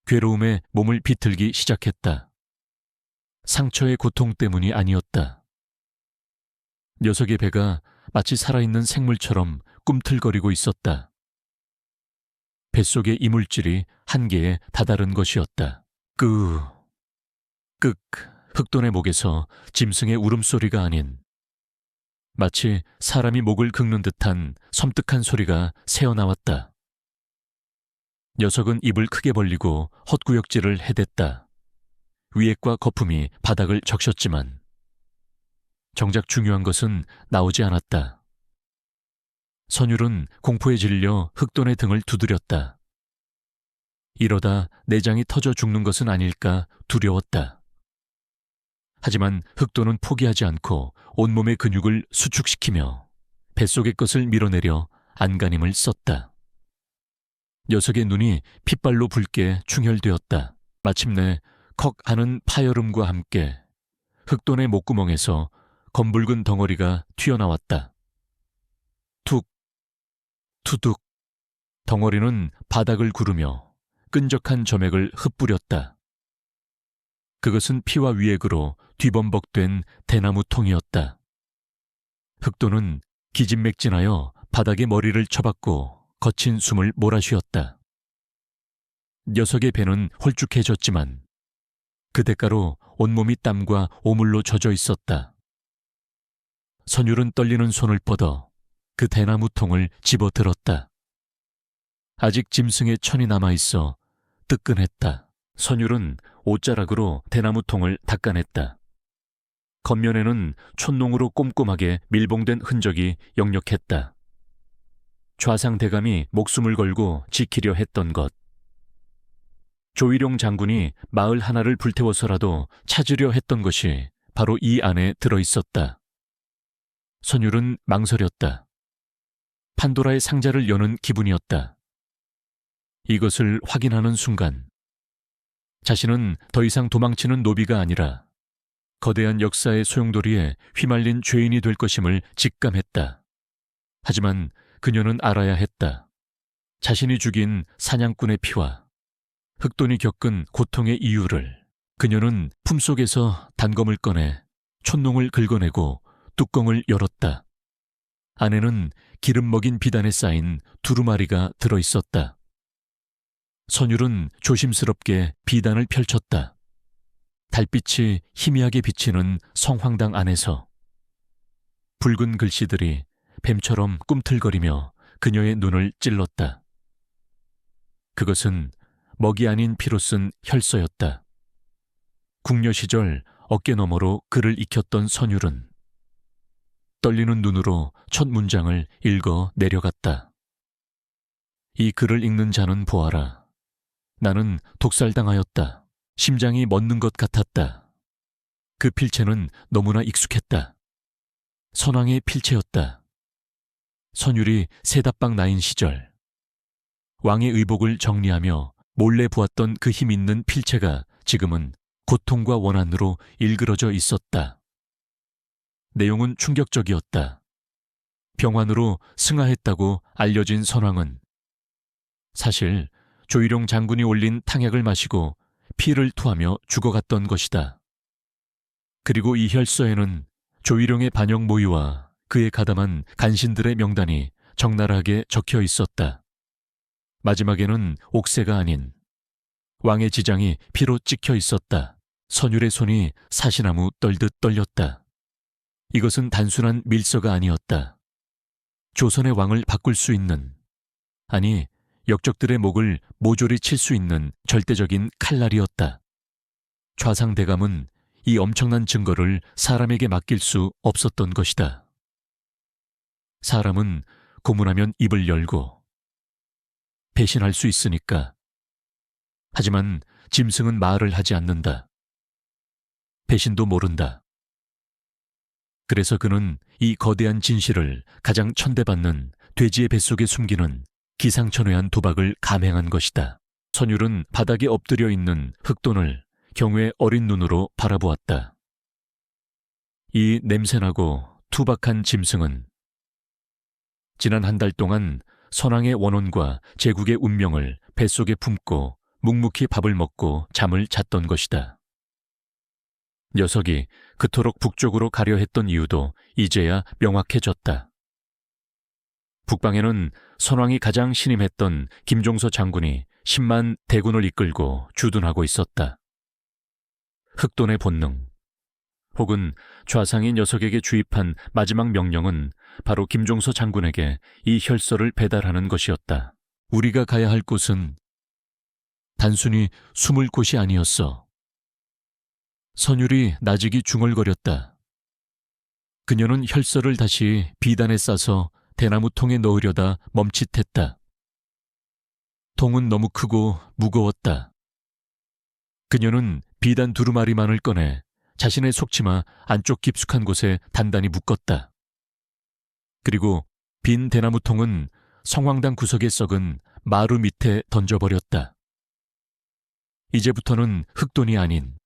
괴로움에 몸을 비틀기 시작했다. 상처의 고통 때문이 아니었다. 녀석의 배가 마치 살아있는 생물처럼 꿈틀거리고 있었다. 뱃속의 이물질이 한계에 다다른 것이었다. 흑돈의 목에서 짐승의 울음소리가 아닌 마치 사람이 목을 긁는 듯한 섬뜩한 소리가 새어나왔다. 녀석은 입을 크게 벌리고 헛구역질을 해댔다. 위액과 거품이 바닥을 적셨지만 정작 중요한 것은 나오지 않았다. 선율은 공포에 질려 흑돈의 등을 두드렸다. 이러다 내장이 터져 죽는 것은 아닐까 두려웠다. 하지만 흑돈은 포기하지 않고 온몸의 근육을 수축시키며 뱃속의 것을 밀어내려 안간힘을 썼다. 녀석의 눈이 핏발로 붉게 충혈되었다. 마침내 컥 하는 파열음과 함께 흑돈의 목구멍에서 검붉은 덩어리가 튀어나왔다. 툭, 투둑. 덩어리는 바닥을 구르며 끈적한 점액을 흩뿌렸다. 그것은 피와 위액으로 뒤범벅된 대나무 통이었다. 흑돈은 기진맥진하여 바닥에 머리를 쳐박고 거친 숨을 몰아쉬었다. 녀석의 배는 홀쭉해졌지만 그 대가로 온몸이 땀과 오물로 젖어 있었다. 선율은 떨리는 손을 뻗어 그 대나무 통을 집어들었다. 아직 짐승의 천이 남아있어 뜨끈했다. 선율은 옷자락으로 대나무 통을 닦아냈다. 겉면에는 촛농으로 꼼꼼하게 밀봉된 흔적이 역력했다. 좌상대감이 목숨을 걸고 지키려 했던 것. 조일용 장군이 마을 하나를 불태워서라도 찾으려 했던 것이 바로 이 안에 들어있었다. 선율은 망설였다. 판도라의 상자를 여는 기분이었다. 이것을 확인하는 순간 자신은 더 이상 도망치는 노비가 아니라 거대한 역사의 소용돌이에 휘말린 죄인이 될 것임을 직감했다. 하지만 그녀는 알아야 했다. 자신이 죽인 사냥꾼의 피와 흑돈이 겪은 고통의 이유를. 그녀는 품속에서 단검을 꺼내 촛농을 긁어내고 뚜껑을 열었다. 안에는 기름 먹인 비단에 쌓인 두루마리가 들어있었다. 선율은 조심스럽게 비단을 펼쳤다. 달빛이 희미하게 비치는 성황당 안에서 붉은 글씨들이 뱀처럼 꿈틀거리며 그녀의 눈을 찔렀다. 그것은 먹이 아닌 피로 쓴 혈서였다. 궁녀 시절 어깨너머로 글을 익혔던 선율은 떨리는 눈으로 첫 문장을 읽어 내려갔다. 이 글을 읽는 자는 보아라. 나는 독살당하였다. 심장이 멎는 것 같았다. 그 필체는 너무나 익숙했다. 선왕의 필체였다. 선율이 세다방 나인 시절 왕의 의복을 정리하며 몰래 보았던 그 힘 있는 필체가 지금은 고통과 원한으로 일그러져 있었다. 내용은 충격적이었다. 병환으로 승하했다고 알려진 선왕은 사실 조일용 장군이 올린 탕약을 마시고 피를 토하며 죽어갔던 것이다. 그리고 이 혈서에는 조일용의 반역 모의와 그에 가담한 간신들의 명단이 적나라하게 적혀 있었다. 마지막에는 옥새가 아닌 왕의 지장이 피로 찍혀 있었다. 선율의 손이 사시나무 떨듯 떨렸다. 이것은 단순한 밀서가 아니었다. 조선의 왕을 바꿀 수 있는, 아니 역적들의 목을 모조리 칠 수 있는 절대적인 칼날이었다. 좌상대감은 이 엄청난 증거를 사람에게 맡길 수 없었던 것이다. 사람은 고문하면 입을 열고 배신할 수 있으니까. 하지만 짐승은 말을 하지 않는다. 배신도 모른다. 그래서 그는 이 거대한 진실을 가장 천대받는 돼지의 뱃속에 숨기는 기상천외한 도박을 감행한 것이다. 선율은 바닥에 엎드려 있는 흑돈을 경외의 어린 눈으로 바라보았다. 이 냄새나고 투박한 짐승은 지난 한 달 동안 선왕의 원혼과 제국의 운명을 뱃속에 품고 묵묵히 밥을 먹고 잠을 잤던 것이다. 녀석이 그토록 북쪽으로 가려 했던 이유도 이제야 명확해졌다. 북방에는 선왕이 가장 신임했던 김종서 장군이 10만 대군을 이끌고 주둔하고 있었다. 흑돈의 본능, 혹은 좌상이 녀석에게 주입한 마지막 명령은 바로 김종서 장군에게 이 혈서를 배달하는 것이었다. 우리가 가야 할 곳은 단순히 숨을 곳이 아니었어. 선율이 나직이 중얼거렸다. 그녀는 혈서를 다시 비단에 싸서 대나무 통에 넣으려다 멈칫했다. 통은 너무 크고 무거웠다. 그녀는 비단 두루마리만을 꺼내 자신의 속치마 안쪽 깊숙한 곳에 단단히 묶었다. 그리고 빈 대나무 통은 성황당 구석에 썩은 마루 밑에 던져버렸다. 이제부터는 흑돈이 아닌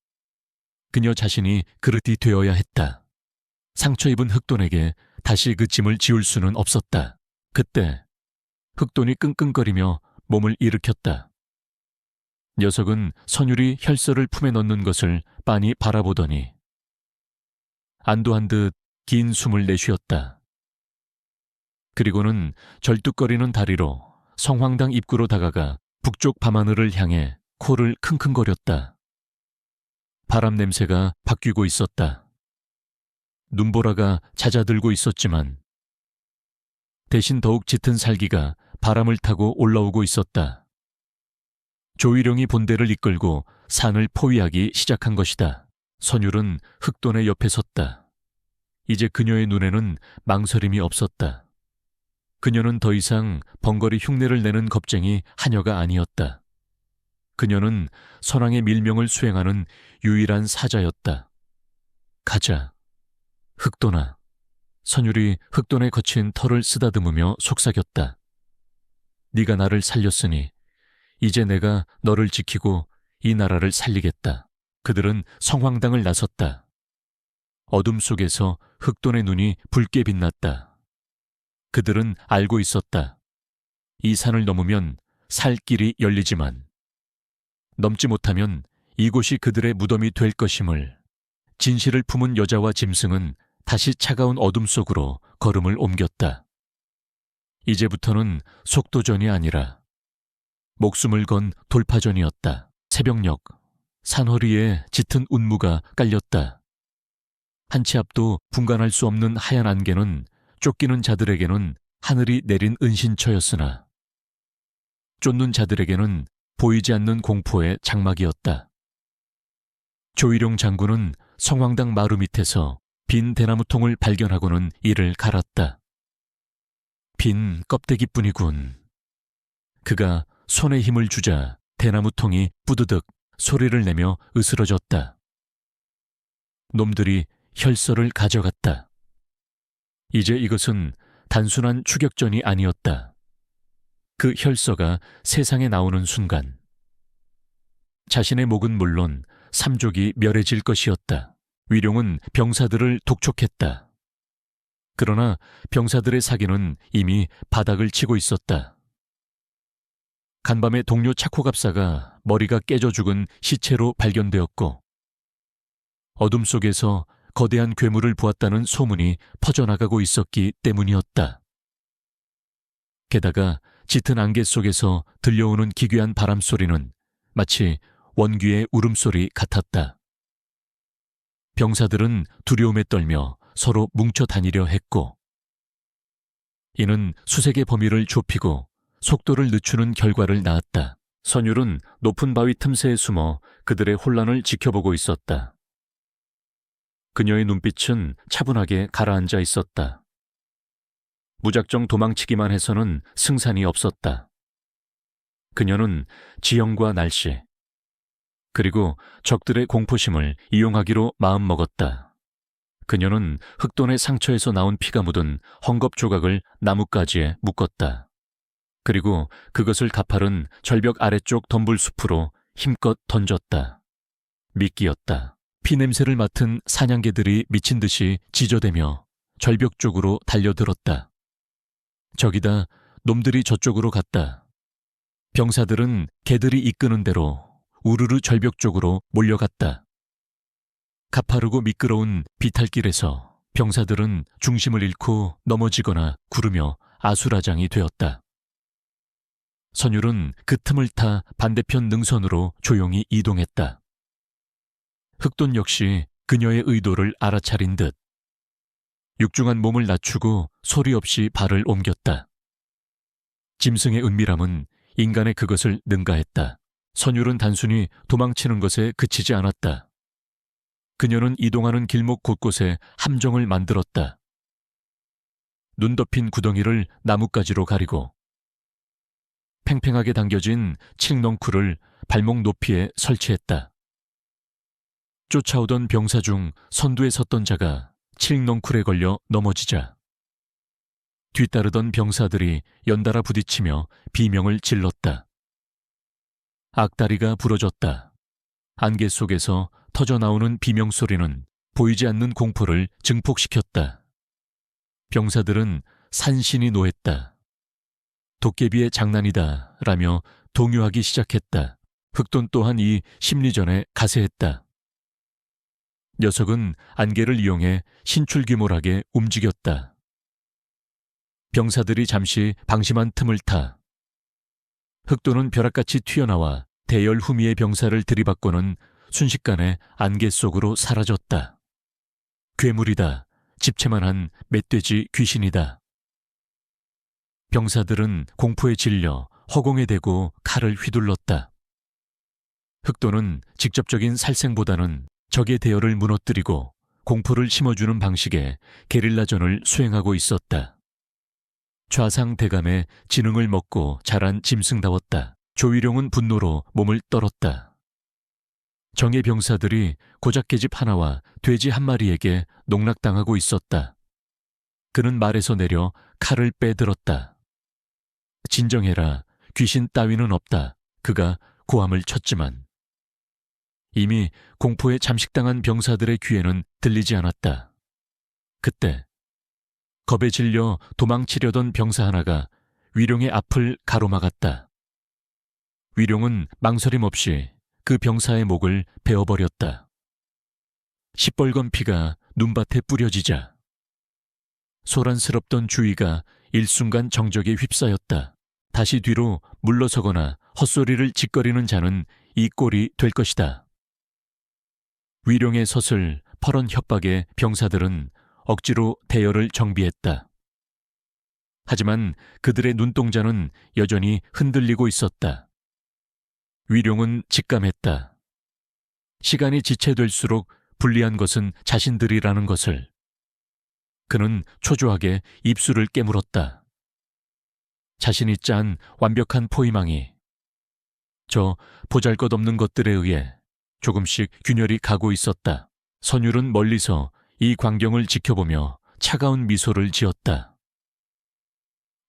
그녀 자신이 그릇이 되어야 했다. 상처 입은 흑돈에게 다시 그 짐을 지울 수는 없었다. 그때 흑돈이 끙끙거리며 몸을 일으켰다. 녀석은 선율이 혈서를 품에 넣는 것을 빤히 바라보더니 안도한 듯 긴 숨을 내쉬었다. 그리고는 절뚝거리는 다리로 성황당 입구로 다가가 북쪽 밤하늘을 향해 코를 킁킁거렸다. 바람 냄새가 바뀌고 있었다. 눈보라가 잦아들고 있었지만 대신 더욱 짙은 살기가 바람을 타고 올라오고 있었다. 조위룡이 본대를 이끌고 산을 포위하기 시작한 것이다. 선율은 흑돈의 옆에 섰다. 이제 그녀의 눈에는 망설임이 없었다. 그녀는 더 이상 번거리 흉내를 내는 겁쟁이 하녀가 아니었다. 그녀는 선왕의 밀명을 수행하는 유일한 사자였다. 가자, 흑돈아. 선율이 흑돈에 거친 털을 쓰다듬으며 속삭였다. 네가 나를 살렸으니 이제 내가 너를 지키고 이 나라를 살리겠다. 그들은 성황당을 나섰다. 어둠 속에서 흑돈의 눈이 붉게 빛났다. 그들은 알고 있었다. 이 산을 넘으면 살 길이 열리지만 넘지 못하면 이곳이 그들의 무덤이 될 것임을. 진실을 품은 여자와 짐승은 다시 차가운 어둠 속으로 걸음을 옮겼다. 이제부터는 속도전이 아니라 목숨을 건 돌파전이었다. 새벽녘 산허리에 짙은 운무가 깔렸다. 한 치 앞도 분간할 수 없는 하얀 안개는 쫓기는 자들에게는 하늘이 내린 은신처였으나 쫓는 자들에게는 보이지 않는 공포의 장막이었다. 조위룡 장군은 성황당 마루 밑에서 빈 대나무통을 발견하고는 이를 갈았다. 빈 껍데기뿐이군. 그가 손에 힘을 주자 대나무통이 뿌드득 소리를 내며 으스러졌다. 놈들이 혈서를 가져갔다. 이제 이것은 단순한 추격전이 아니었다. 그 혈서가 세상에 나오는 순간 자신의 목은 물론 삼족이 멸해질 것이었다. 위룡은 병사들을 독촉했다. 그러나 병사들의 사기는 이미 바닥을 치고 있었다. 간밤에 동료 차코갑사가 머리가 깨져 죽은 시체로 발견되었고 어둠 속에서 거대한 괴물을 보았다는 소문이 퍼져나가고 있었기 때문이었다. 게다가 짙은 안개 속에서 들려오는 기괴한 바람소리는 마치 원귀의 울음소리 같았다. 병사들은 두려움에 떨며 서로 뭉쳐 다니려 했고 이는 수색의 범위를 좁히고 속도를 늦추는 결과를 낳았다. 선율은 높은 바위 틈새에 숨어 그들의 혼란을 지켜보고 있었다. 그녀의 눈빛은 차분하게 가라앉아 있었다. 무작정 도망치기만 해서는 승산이 없었다. 그녀는 지형과 날씨, 그리고 적들의 공포심을 이용하기로 마음먹었다. 그녀는 흑돈의 상처에서 나온 피가 묻은 헝겊 조각을 나뭇가지에 묶었다. 그리고 그것을 가파른 절벽 아래쪽 덤불숲으로 힘껏 던졌다. 미끼였다. 피냄새를 맡은 사냥개들이 미친 듯이 지저대며 절벽 쪽으로 달려들었다. 저기다, 놈들이 저쪽으로 갔다. 병사들은 개들이 이끄는 대로 우르르 절벽 쪽으로 몰려갔다. 가파르고 미끄러운 비탈길에서 병사들은 중심을 잃고 넘어지거나 구르며 아수라장이 되었다. 선율은 그 틈을 타 반대편 능선으로 조용히 이동했다. 흑돈 역시 그녀의 의도를 알아차린 듯 육중한 몸을 낮추고 소리 없이 발을 옮겼다. 짐승의 은밀함은 인간의 그것을 능가했다. 선율은 단순히 도망치는 것에 그치지 않았다. 그녀는 이동하는 길목 곳곳에 함정을 만들었다. 눈 덮인 구덩이를 나뭇가지로 가리고 팽팽하게 당겨진 칡넝쿨을 발목 높이에 설치했다. 쫓아오던 병사 중 선두에 섰던 자가 칡넝쿨에 걸려 넘어지자 뒤따르던 병사들이 연달아 부딪히며 비명을 질렀다. 악다리가 부러졌다. 안개 속에서 터져나오는 비명소리는 보이지 않는 공포를 증폭시켰다. 병사들은 산신이 노했다. 도깨비의 장난이다 라며 동요하기 시작했다. 흑돈 또한 이 심리전에 가세했다. 녀석은 안개를 이용해 신출귀몰하게 움직였다. 병사들이 잠시 방심한 틈을 타 흑도는 벼락같이 튀어나와 대열 후미의 병사를 들이받고는 순식간에 안개 속으로 사라졌다. 괴물이다. 집채만한 멧돼지 귀신이다. 병사들은 공포에 질려 허공에 대고 칼을 휘둘렀다. 흑도는 직접적인 살생보다는 적의 대열을 무너뜨리고 공포를 심어주는 방식의 게릴라전을 수행하고 있었다. 좌상대감의 지능을 먹고 자란 짐승다웠다. 조위룡은 분노로 몸을 떨었다. 정예 병사들이 고작 계집 하나와 돼지 한 마리에게 농락당하고 있었다. 그는 말에서 내려 칼을 빼들었다. 진정해라. 귀신 따위는 없다. 그가 고함을 쳤지만 이미 공포에 잠식당한 병사들의 귀에는 들리지 않았다. 그때 겁에 질려 도망치려던 병사 하나가 위룡의 앞을 가로막았다. 위룡은 망설임 없이 그 병사의 목을 베어버렸다. 시뻘건 피가 눈밭에 뿌려지자 소란스럽던 주위가 일순간 정적에 휩싸였다. 다시 뒤로 물러서거나 헛소리를 짓거리는 자는 이 꼴이 될 것이다. 위룡의 서슬 퍼런 협박에 병사들은 억지로 대열을 정비했다. 하지만 그들의 눈동자는 여전히 흔들리고 있었다. 위룡은 직감했다. 시간이 지체될수록 불리한 것은 자신들이라는 것을. 그는 초조하게 입술을 깨물었다. 자신이 짠 완벽한 포위망이 저 보잘것없는 것들에 의해 조금씩 균열이 가고 있었다. 선율은 멀리서 이 광경을 지켜보며 차가운 미소를 지었다.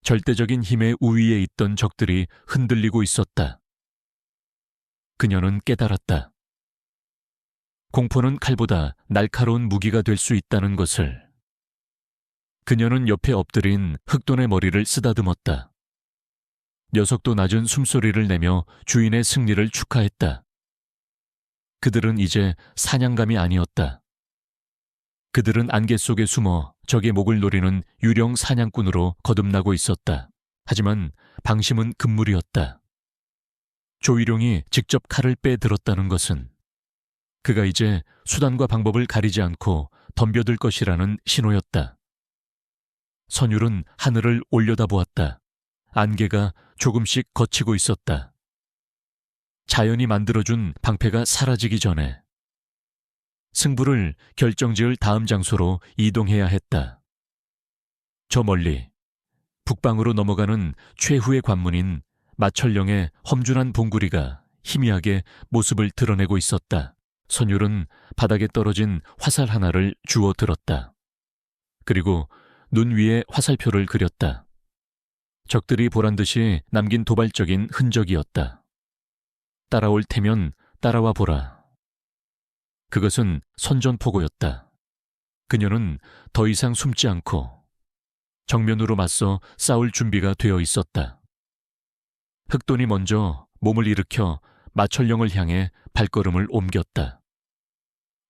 절대적인 힘의 우위에 있던 적들이 흔들리고 있었다. 그녀는 깨달았다. 공포는 칼보다 날카로운 무기가 될 수 있다는 것을. 그녀는 옆에 엎드린 흑돈의 머리를 쓰다듬었다. 녀석도 낮은 숨소리를 내며 주인의 승리를 축하했다. 그들은 이제 사냥감이 아니었다. 그들은 안개 속에 숨어 적의 목을 노리는 유령 사냥꾼으로 거듭나고 있었다. 하지만 방심은 금물이었다. 조위룡이 직접 칼을 빼들었다는 것은 그가 이제 수단과 방법을 가리지 않고 덤벼들 것이라는 신호였다. 선율은 하늘을 올려다보았다. 안개가 조금씩 걷히고 있었다. 자연이 만들어준 방패가 사라지기 전에 승부를 결정지을 다음 장소로 이동해야 했다. 저 멀리 북방으로 넘어가는 최후의 관문인 마철령의 험준한 봉구리가 희미하게 모습을 드러내고 있었다. 선율은 바닥에 떨어진 화살 하나를 주워 들었다. 그리고 눈 위에 화살표를 그렸다. 적들이 보란듯이 남긴 도발적인 흔적이었다. 따라올 테면 따라와 보라. 그것은 선전포고였다. 그녀는 더 이상 숨지 않고 정면으로 맞서 싸울 준비가 되어 있었다. 흑돈이 먼저 몸을 일으켜 마철령을 향해 발걸음을 옮겼다.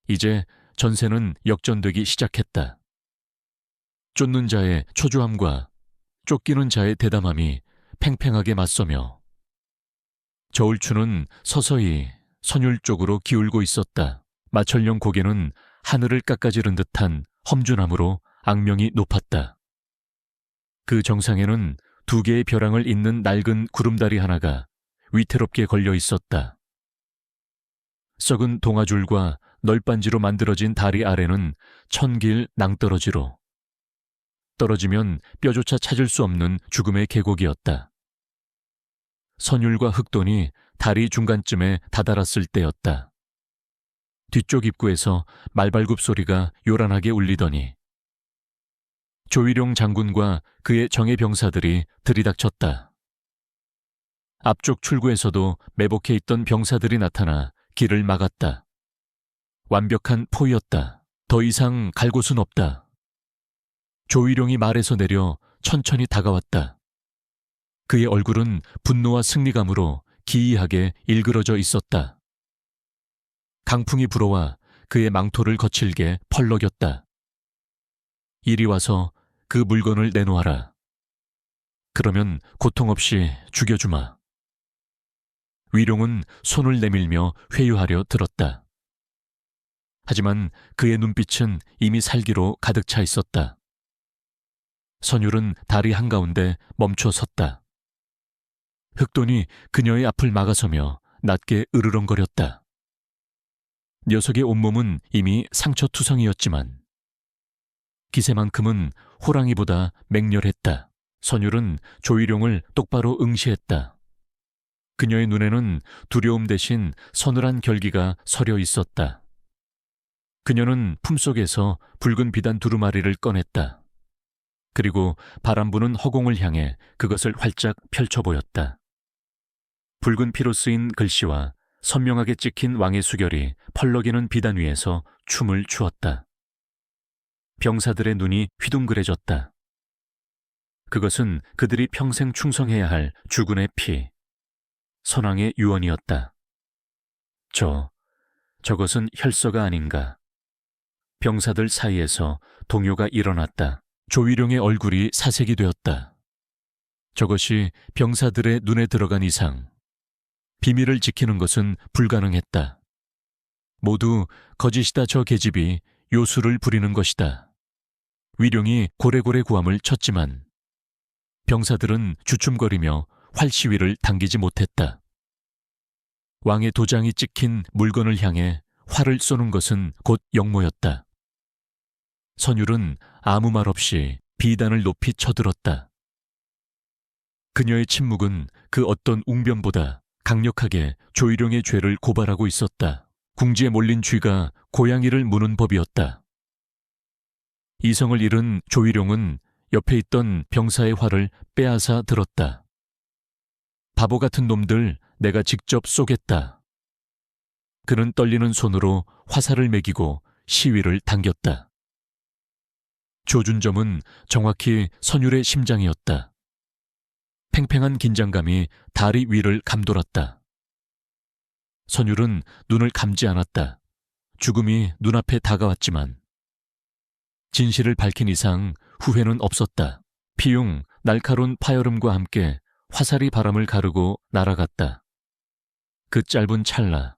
이제 전세는 역전되기 시작했다. 쫓는 자의 초조함과 쫓기는 자의 대담함이 팽팽하게 맞서며 저울추는 서서히 선율 쪽으로 기울고 있었다. 마철령 고개는 하늘을 깎아지른 듯한 험준함으로 악명이 높았다. 그 정상에는 2개의 벼랑을 잇는 낡은 구름다리 하나가 위태롭게 걸려 있었다. 썩은 동아줄과 널빤지로 만들어진 다리 아래는 천길 낭떠러지로 떨어지면 뼈조차 찾을 수 없는 죽음의 계곡이었다. 선율과 흑돈이 다리 중간쯤에 다다랐을 때였다. 뒤쪽 입구에서 말발굽 소리가 요란하게 울리더니 조위룡 장군과 그의 정예 병사들이 들이닥쳤다. 앞쪽 출구에서도 매복해 있던 병사들이 나타나 길을 막았다. 완벽한 포위였다. 더 이상 갈 곳은 없다. 조위룡이 말에서 내려 천천히 다가왔다. 그의 얼굴은 분노와 승리감으로 기이하게 일그러져 있었다. 강풍이 불어와 그의 망토를 거칠게 펄럭였다. 이리 와서 그 물건을 내놓아라. 그러면 고통 없이 죽여주마. 위룡은 손을 내밀며 회유하려 들었다. 하지만 그의 눈빛은 이미 살기로 가득 차 있었다. 선율은 다리 한가운데 멈춰 섰다. 흑돈이 그녀의 앞을 막아서며 낮게 으르렁거렸다. 녀석의 온몸은 이미 상처투성이었지만 기세만큼은 호랑이보다 맹렬했다. 선율은 조위룡을 똑바로 응시했다. 그녀의 눈에는 두려움 대신 서늘한 결기가 서려 있었다. 그녀는 품속에서 붉은 비단 두루마리를 꺼냈다. 그리고 바람 부는 허공을 향해 그것을 활짝 펼쳐 보였다. 붉은 피로 쓰인 글씨와 선명하게 찍힌 왕의 수결이 펄럭이는 비단 위에서 춤을 추었다. 병사들의 눈이 휘둥그레졌다. 그것은 그들이 평생 충성해야 할 주군의 피, 선왕의 유언이었다. 저것은 혈서가 아닌가. 병사들 사이에서 동요가 일어났다. 조위룡의 얼굴이 사색이 되었다. 저것이 병사들의 눈에 들어간 이상 비밀을 지키는 것은 불가능했다. 모두 거짓이다. 저 계집이 요술을 부리는 것이다. 위룡이 고래고래 구함을 쳤지만 병사들은 주춤거리며 활시위를 당기지 못했다. 왕의 도장이 찍힌 물건을 향해 활을 쏘는 것은 곧 역모였다. 선율은 아무 말 없이 비단을 높이 쳐들었다. 그녀의 침묵은 그 어떤 웅변보다 강력하게 조위룡의 죄를 고발하고 있었다. 궁지에 몰린 쥐가 고양이를 무는 법이었다. 이성을 잃은 조위룡은 옆에 있던 병사의 활을 빼앗아 들었다. 바보 같은 놈들, 내가 직접 쏘겠다. 그는 떨리는 손으로 화살을 매기고 시위를 당겼다. 조준점은 정확히 선율의 심장이었다. 팽팽한 긴장감이 다리 위를 감돌았다. 선율은 눈을 감지 않았다. 죽음이 눈앞에 다가왔지만 진실을 밝힌 이상 후회는 없었다. 피웅 날카로운 파열음과 함께 화살이 바람을 가르고 날아갔다. 그 짧은 찰나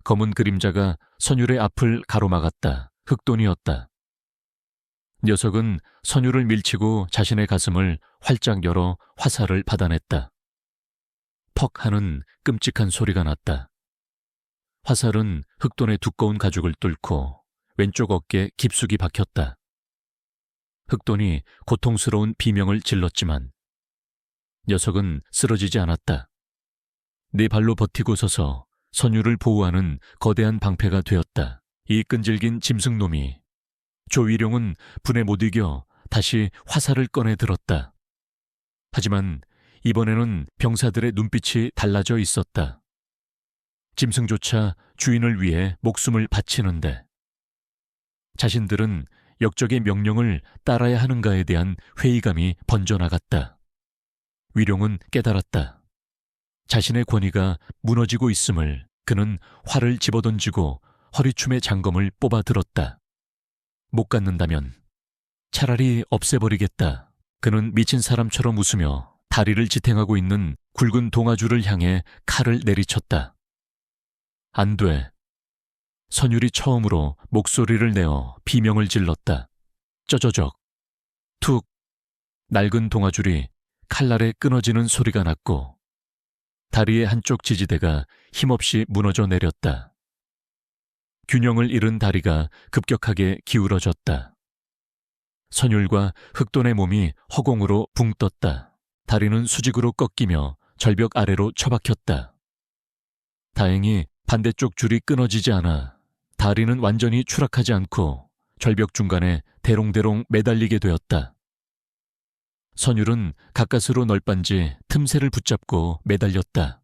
검은 그림자가 선율의 앞을 가로막았다. 흑돈이었다. 녀석은 선율을 밀치고 자신의 가슴을 활짝 열어 화살을 받아냈다. 퍽 하는 끔찍한 소리가 났다. 화살은 흑돈의 두꺼운 가죽을 뚫고 왼쪽 어깨에 깊숙이 박혔다. 흑돈이 고통스러운 비명을 질렀지만 녀석은 쓰러지지 않았다. 네 발로 버티고 서서 선율을 보호하는 거대한 방패가 되었다. 이 끈질긴 짐승놈이 조위룡은 분에 못 이겨 다시 화살을 꺼내 들었다. 하지만 이번에는 병사들의 눈빛이 달라져 있었다. 짐승조차 주인을 위해 목숨을 바치는데 자신들은 역적의 명령을 따라야 하는가에 대한 회의감이 번져나갔다. 위룡은 깨달았다. 자신의 권위가 무너지고 있음을. 그는 활을 집어던지고 허리춤의 장검을 뽑아 들었다. 못 갖는다면 차라리 없애버리겠다. 그는 미친 사람처럼 웃으며 다리를 지탱하고 있는 굵은 동아줄을 향해 칼을 내리쳤다. 안 돼. 선율이 처음으로 목소리를 내어 비명을 질렀다. 쩌저적. 툭. 낡은 동아줄이 칼날에 끊어지는 소리가 났고 다리의 한쪽 지지대가 힘없이 무너져 내렸다. 균형을 잃은 다리가 급격하게 기울어졌다. 선율과 흑돈의 몸이 허공으로 붕 떴다. 다리는 수직으로 꺾이며 절벽 아래로 처박혔다. 다행히 반대쪽 줄이 끊어지지 않아 다리는 완전히 추락하지 않고 절벽 중간에 대롱대롱 매달리게 되었다. 선율은 가까스로 널빤지 틈새를 붙잡고 매달렸다.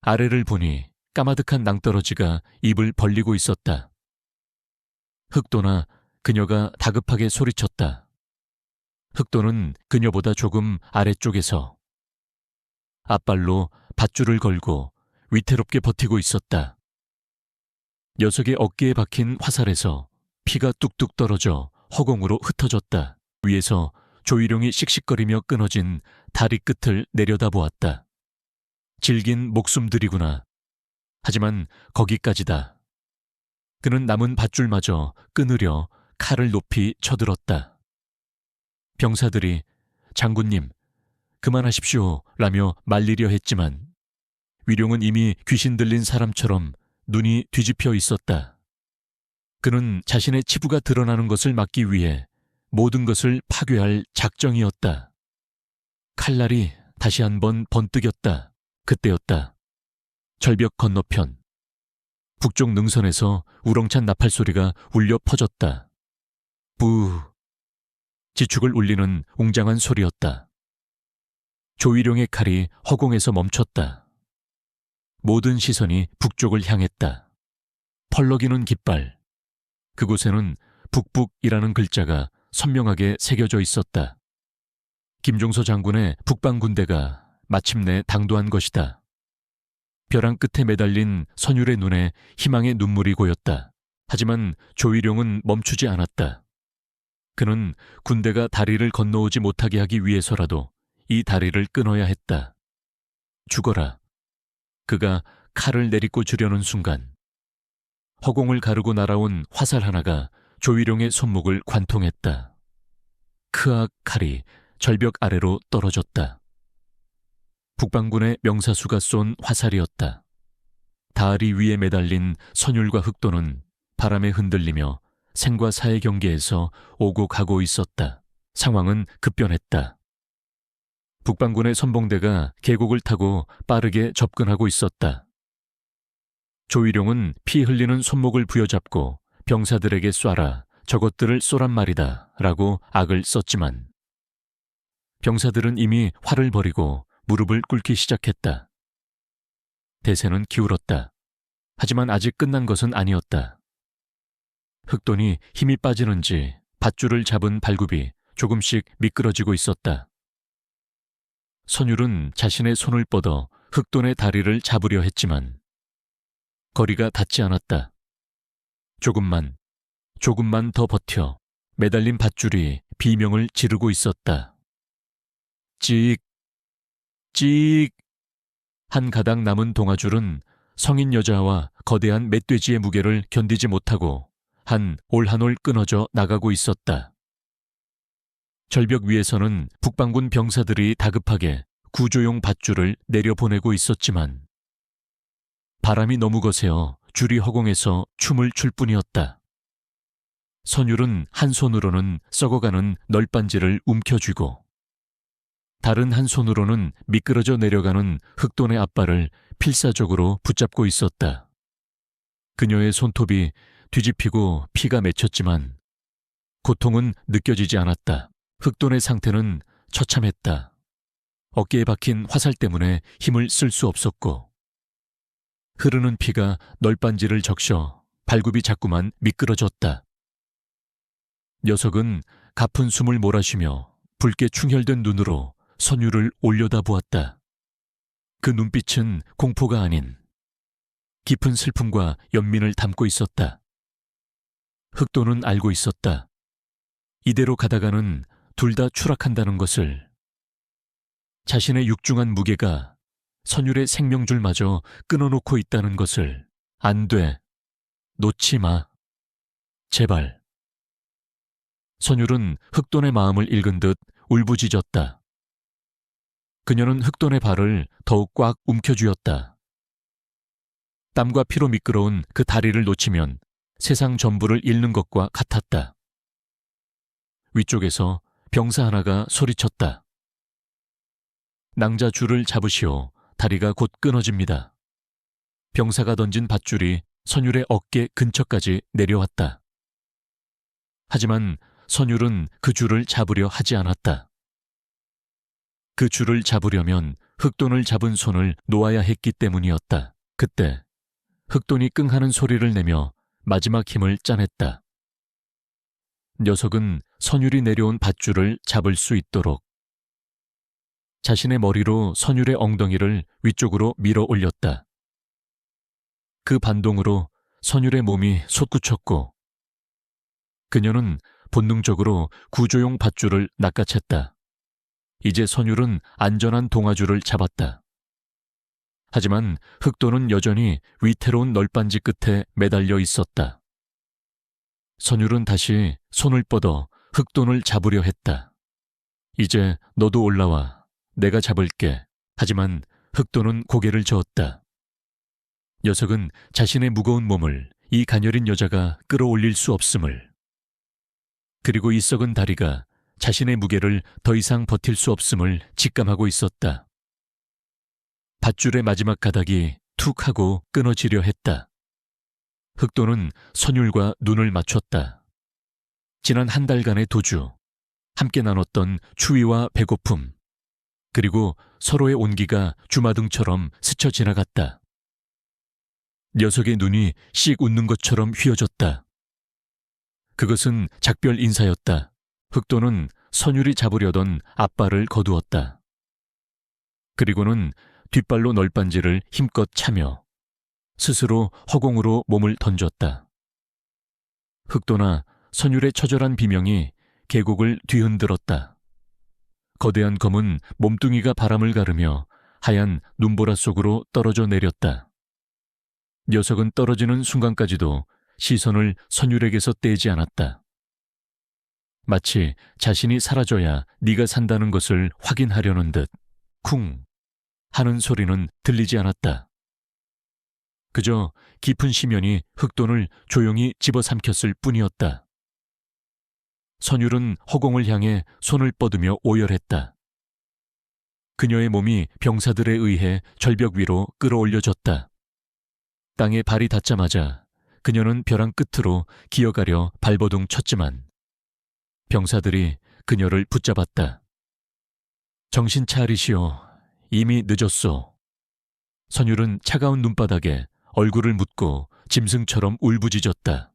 아래를 보니 까마득한 낭떠러지가 입을 벌리고 있었다. 흑돈아, 그녀가 다급하게 소리쳤다. 흑돈은 그녀보다 조금 아래쪽에서 앞발로 밧줄을 걸고 위태롭게 버티고 있었다. 녀석의 어깨에 박힌 화살에서 피가 뚝뚝 떨어져 허공으로 흩어졌다. 위에서 조위룡이 씩씩거리며 끊어진 다리 끝을 내려다보았다. 질긴 목숨들이구나. 하지만 거기까지다. 그는 남은 밧줄마저 끊으려 칼을 높이 쳐들었다. 병사들이 장군님, 그만하십시오 라며 말리려 했지만 위룡은 이미 귀신 들린 사람처럼 눈이 뒤집혀 있었다. 그는 자신의 치부가 드러나는 것을 막기 위해 모든 것을 파괴할 작정이었다. 칼날이 다시 한번 번뜩였다. 그때였다. 절벽 건너편. 북쪽 능선에서 우렁찬 나팔 소리가 울려 퍼졌다. 부. 지축을 울리는 웅장한 소리였다. 조위룡의 칼이 허공에서 멈췄다. 모든 시선이 북쪽을 향했다. 펄럭이는 깃발. 그곳에는 북북이라는 글자가 선명하게 새겨져 있었다. 김종서 장군의 북방군대가 마침내 당도한 것이다. 벼랑 끝에 매달린 선율의 눈에 희망의 눈물이 고였다. 하지만 조위룡은 멈추지 않았다. 그는 군대가 다리를 건너오지 못하게 하기 위해서라도 이 다리를 끊어야 했다. 죽어라. 그가 칼을 내리꽂 주려는 순간 허공을 가르고 날아온 화살 하나가 조위룡의 손목을 관통했다. 크악 칼이 절벽 아래로 떨어졌다. 북방군의 명사수가 쏜 화살이었다. 다리 위에 매달린 선율과 흑도는 바람에 흔들리며 생과 사의 경계에서 오고 가고 있었다. 상황은 급변했다. 북방군의 선봉대가 계곡을 타고 빠르게 접근하고 있었다. 조위룡은 피 흘리는 손목을 부여잡고 병사들에게 쏴라, 저것들을 쏘란 말이다 라고 악을 썼지만 병사들은 이미 활을 버리고 무릎을 꿇기 시작했다. 대세는 기울었다. 하지만 아직 끝난 것은 아니었다. 흑돈이 힘이 빠지는지 밧줄을 잡은 발굽이 조금씩 미끄러지고 있었다. 선율은 자신의 손을 뻗어 흑돈의 다리를 잡으려 했지만 거리가 닿지 않았다. 조금만 더 버텨. 매달린 밧줄이 비명을 지르고 있었다. 찍, 찍. 한 가닥 남은 동아줄은 성인 여자와 거대한 멧돼지의 무게를 견디지 못하고 한 올 한 올 끊어져 나가고 있었다. 절벽 위에서는 북방군 병사들이 다급하게 구조용 밧줄을 내려보내고 있었지만 바람이 너무 거세어 줄이 허공에서 춤을 출 뿐이었다. 선율은 한 손으로는 썩어가는 널빤지를 움켜쥐고 다른 한 손으로는 미끄러져 내려가는 흑돈의 앞발을 필사적으로 붙잡고 있었다. 그녀의 손톱이 뒤집히고 피가 맺혔지만 고통은 느껴지지 않았다. 흑돈의 상태는 처참했다. 어깨에 박힌 화살 때문에 힘을 쓸 수 없었고 흐르는 피가 널빤지를 적셔 발굽이 자꾸만 미끄러졌다. 녀석은 가쁜 숨을 몰아쉬며 붉게 충혈된 눈으로 선율을 올려다보았다. 그 눈빛은 공포가 아닌 깊은 슬픔과 연민을 담고 있었다. 흑돈은 알고 있었다. 이대로 가다가는 둘 다 추락한다는 것을. 자신의 육중한 무게가 선율의 생명줄마저 끊어놓고 있다는 것을. 안 돼. 놓지 마. 제발. 선율은 흑돈의 마음을 읽은 듯 울부짖었다. 그녀는 흑돈의 발을 더욱 꽉 움켜쥐었다. 땀과 피로 미끄러운 그 다리를 놓치면 세상 전부를 잃는 것과 같았다. 위쪽에서 병사 하나가 소리쳤다. 낭자 줄을 잡으시오. 다리가 곧 끊어집니다. 병사가 던진 밧줄이 선율의 어깨 근처까지 내려왔다. 하지만 선율은 그 줄을 잡으려 하지 않았다. 그 줄을 잡으려면 흑돈을 잡은 손을 놓아야 했기 때문이었다. 그때 흑돈이 끙하는 소리를 내며 마지막 힘을 짜냈다. 녀석은 선율이 내려온 밧줄을 잡을 수 있도록 자신의 머리로 선율의 엉덩이를 위쪽으로 밀어 올렸다. 그 반동으로 선율의 몸이 솟구쳤고 그녀는 본능적으로 구조용 밧줄을 낚아챘다. 이제 선율은 안전한 동아줄을 잡았다. 하지만 흑도는 여전히 위태로운 널빤지 끝에 매달려 있었다. 선율은 다시 손을 뻗어 흑돈을 잡으려 했다. 이제 너도 올라와. 내가 잡을게. 하지만 흑돈은 고개를 저었다. 녀석은 자신의 무거운 몸을 이 가녀린 여자가 끌어올릴 수 없음을, 그리고 이 썩은 다리가 자신의 무게를 더 이상 버틸 수 없음을 직감하고 있었다. 밧줄의 마지막 가닥이 툭 하고 끊어지려 했다. 흑도는 선율과 눈을 맞췄다. 지난 한 달간의 도주, 함께 나눴던 추위와 배고픔, 그리고 서로의 온기가 주마등처럼 스쳐 지나갔다. 녀석의 눈이 씩 웃는 것처럼 휘어졌다. 그것은 작별 인사였다. 흑도는 선율이 잡으려던 앞발을 거두었다. 그리고는 뒷발로 널빤지를 힘껏 차며 스스로 허공으로 몸을 던졌다. 흑도나 선율의 처절한 비명이 계곡을 뒤흔들었다. 거대한 검은 몸뚱이가 바람을 가르며 하얀 눈보라 속으로 떨어져 내렸다. 녀석은 떨어지는 순간까지도 시선을 선율에게서 떼지 않았다. 마치 자신이 사라져야 네가 산다는 것을 확인하려는 듯 쿵 하는 소리는 들리지 않았다. 그저 깊은 심연이 흑돈을 조용히 집어삼켰을 뿐이었다. 선율은 허공을 향해 손을 뻗으며 오열했다. 그녀의 몸이 병사들에 의해 절벽 위로 끌어올려졌다. 땅에 발이 닿자마자 그녀는 벼랑 끝으로 기어가려 발버둥 쳤지만 병사들이 그녀를 붙잡았다. 정신 차리시오. 이미 늦었소. 선율은 차가운 눈바닥에 얼굴을 묻고 짐승처럼 울부짖었다.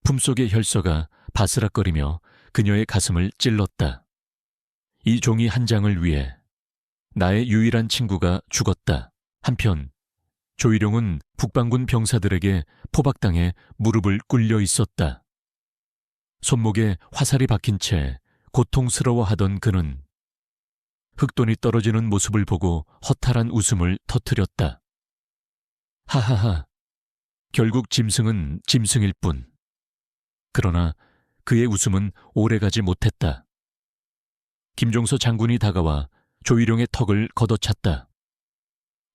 품속의 혈서가 바스락거리며 그녀의 가슴을 찔렀다. 이 종이 한 장을 위해 나의 유일한 친구가 죽었다. 한편 조일용은 북방군 병사들에게 포박당해 무릎을 꿇려 있었다. 손목에 화살이 박힌 채 고통스러워하던 그는 흑돈이 떨어지는 모습을 보고 허탈한 웃음을 터뜨렸다. 하하하. 결국 짐승은 짐승일 뿐. 그러나 그의 웃음은 오래가지 못했다. 김종서 장군이 다가와 조일용의 턱을 걷어찼다.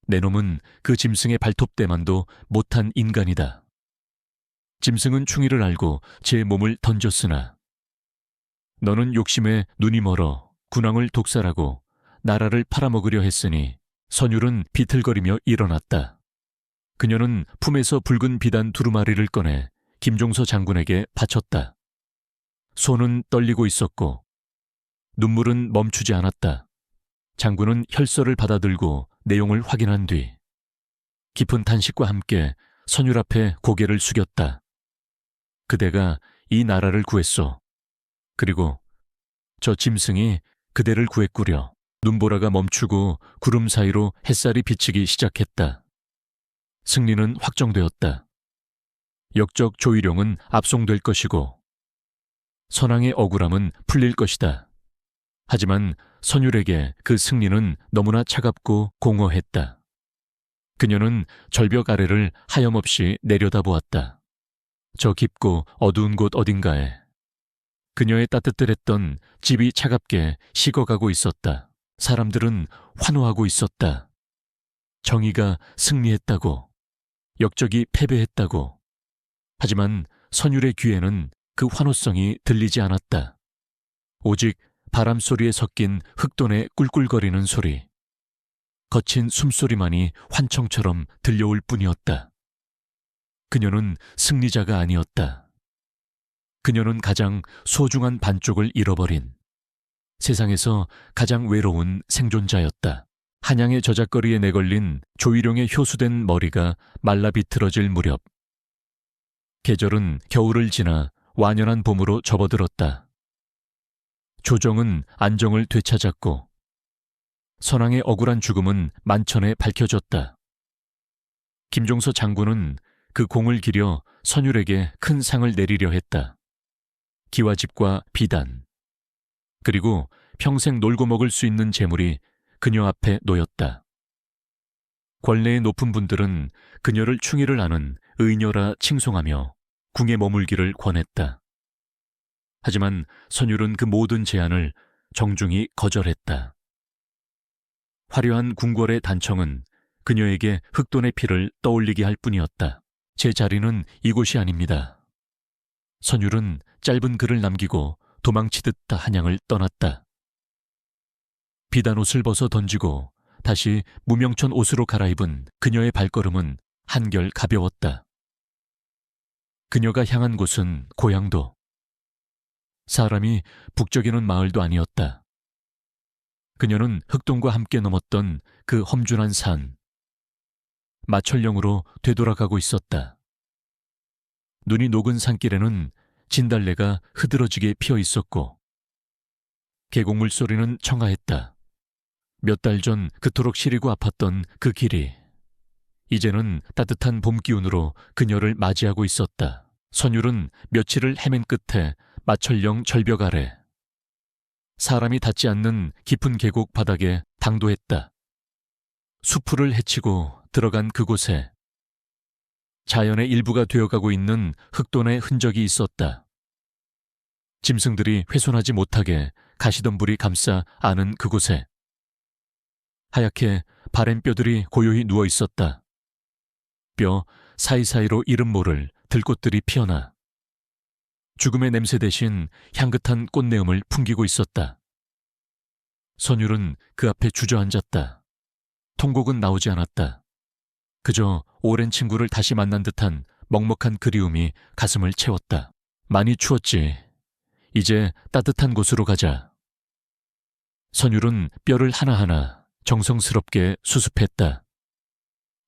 내 놈은 그 짐승의 발톱대만도 못한 인간이다. 짐승은 충의를 알고 제 몸을 던졌으나 너는 욕심에 눈이 멀어 군왕을 독살하고 나라를 팔아먹으려 했으니. 선율은 비틀거리며 일어났다. 그녀는 품에서 붉은 비단 두루마리를 꺼내 김종서 장군에게 바쳤다. 손은 떨리고 있었고 눈물은 멈추지 않았다. 장군은 혈서를 받아들고 내용을 확인한 뒤 깊은 탄식과 함께 선율 앞에 고개를 숙였다. 그대가 이 나라를 구했소. 그리고 저 짐승이 그대를 구했구려. 눈보라가 멈추고 구름 사이로 햇살이 비치기 시작했다. 승리는 확정되었다. 역적 조일용은 압송될 것이고 선왕의 억울함은 풀릴 것이다. 하지만 선율에게 그 승리는 너무나 차갑고 공허했다. 그녀는 절벽 아래를 하염없이 내려다보았다. 저 깊고 어두운 곳 어딘가에 그녀의 따뜻했던 집이 차갑게 식어가고 있었다. 사람들은 환호하고 있었다. 정의가 승리했다고, 역적이 패배했다고. 하지만 선율의 귀에는 그 환호성이 들리지 않았다. 오직 바람 소리에 섞인 흑돈의 꿀꿀거리는 소리, 거친 숨소리만이 환청처럼 들려올 뿐이었다. 그녀는 승리자가 아니었다. 그녀는 가장 소중한 반쪽을 잃어버린 세상에서 가장 외로운 생존자였다. 한양의 저작거리에 내걸린 조일용의 효수된 머리가 말라 비틀어질 무렵 계절은 겨울을 지나 완연한 봄으로 접어들었다. 조정은 안정을 되찾았고 선왕의 억울한 죽음은 만천에 밝혀졌다. 김종서 장군은 그 공을 기려 선율에게 큰 상을 내리려 했다. 기와집과 비단, 그리고 평생 놀고 먹을 수 있는 재물이 그녀 앞에 놓였다. 관례의 높은 분들은 그녀를 충의를 아는 의녀라 칭송하며 궁에 머물기를 권했다. 하지만 선율은 그 모든 제안을 정중히 거절했다. 화려한 궁궐의 단청은 그녀에게 흑돈의 피를 떠올리게 할 뿐이었다. 제 자리는 이곳이 아닙니다. 선율은 짧은 글을 남기고 도망치듯 한양을 떠났다. 비단 옷을 벗어 던지고 다시 무명천 옷으로 갈아입은 그녀의 발걸음은 한결 가벼웠다. 그녀가 향한 곳은 고향도, 사람이 북적이는 마을도 아니었다. 그녀는 흑돈과 함께 넘었던 그 험준한 산, 마철령으로 되돌아가고 있었다. 눈이 녹은 산길에는 진달래가 흐드러지게 피어 있었고 계곡물 소리는 청아했다. 몇 달 전 그토록 시리고 아팠던 그 길이 이제는 따뜻한 봄 기운으로 그녀를 맞이하고 있었다. 선율은 며칠을 헤맨 끝에 마철령 절벽 아래 사람이 닿지 않는 깊은 계곡 바닥에 당도했다. 수풀을 헤치고 들어간 그곳에 자연의 일부가 되어가고 있는 흑돈의 흔적이 있었다. 짐승들이 훼손하지 못하게 가시덤불이 감싸 아는 그곳에 하얗게 바랜 뼈들이 고요히 누워 있었다. 뼈 사이사이로 이름 모를 들꽃들이 피어나 죽음의 냄새 대신 향긋한 꽃내음을 풍기고 있었다. 선율은 그 앞에 주저앉았다. 통곡은 나오지 않았다. 그저 오랜 친구를 다시 만난 듯한 먹먹한 그리움이 가슴을 채웠다. 많이 추웠지. 이제 따뜻한 곳으로 가자. 선율은 뼈를 하나하나 정성스럽게 수습했다.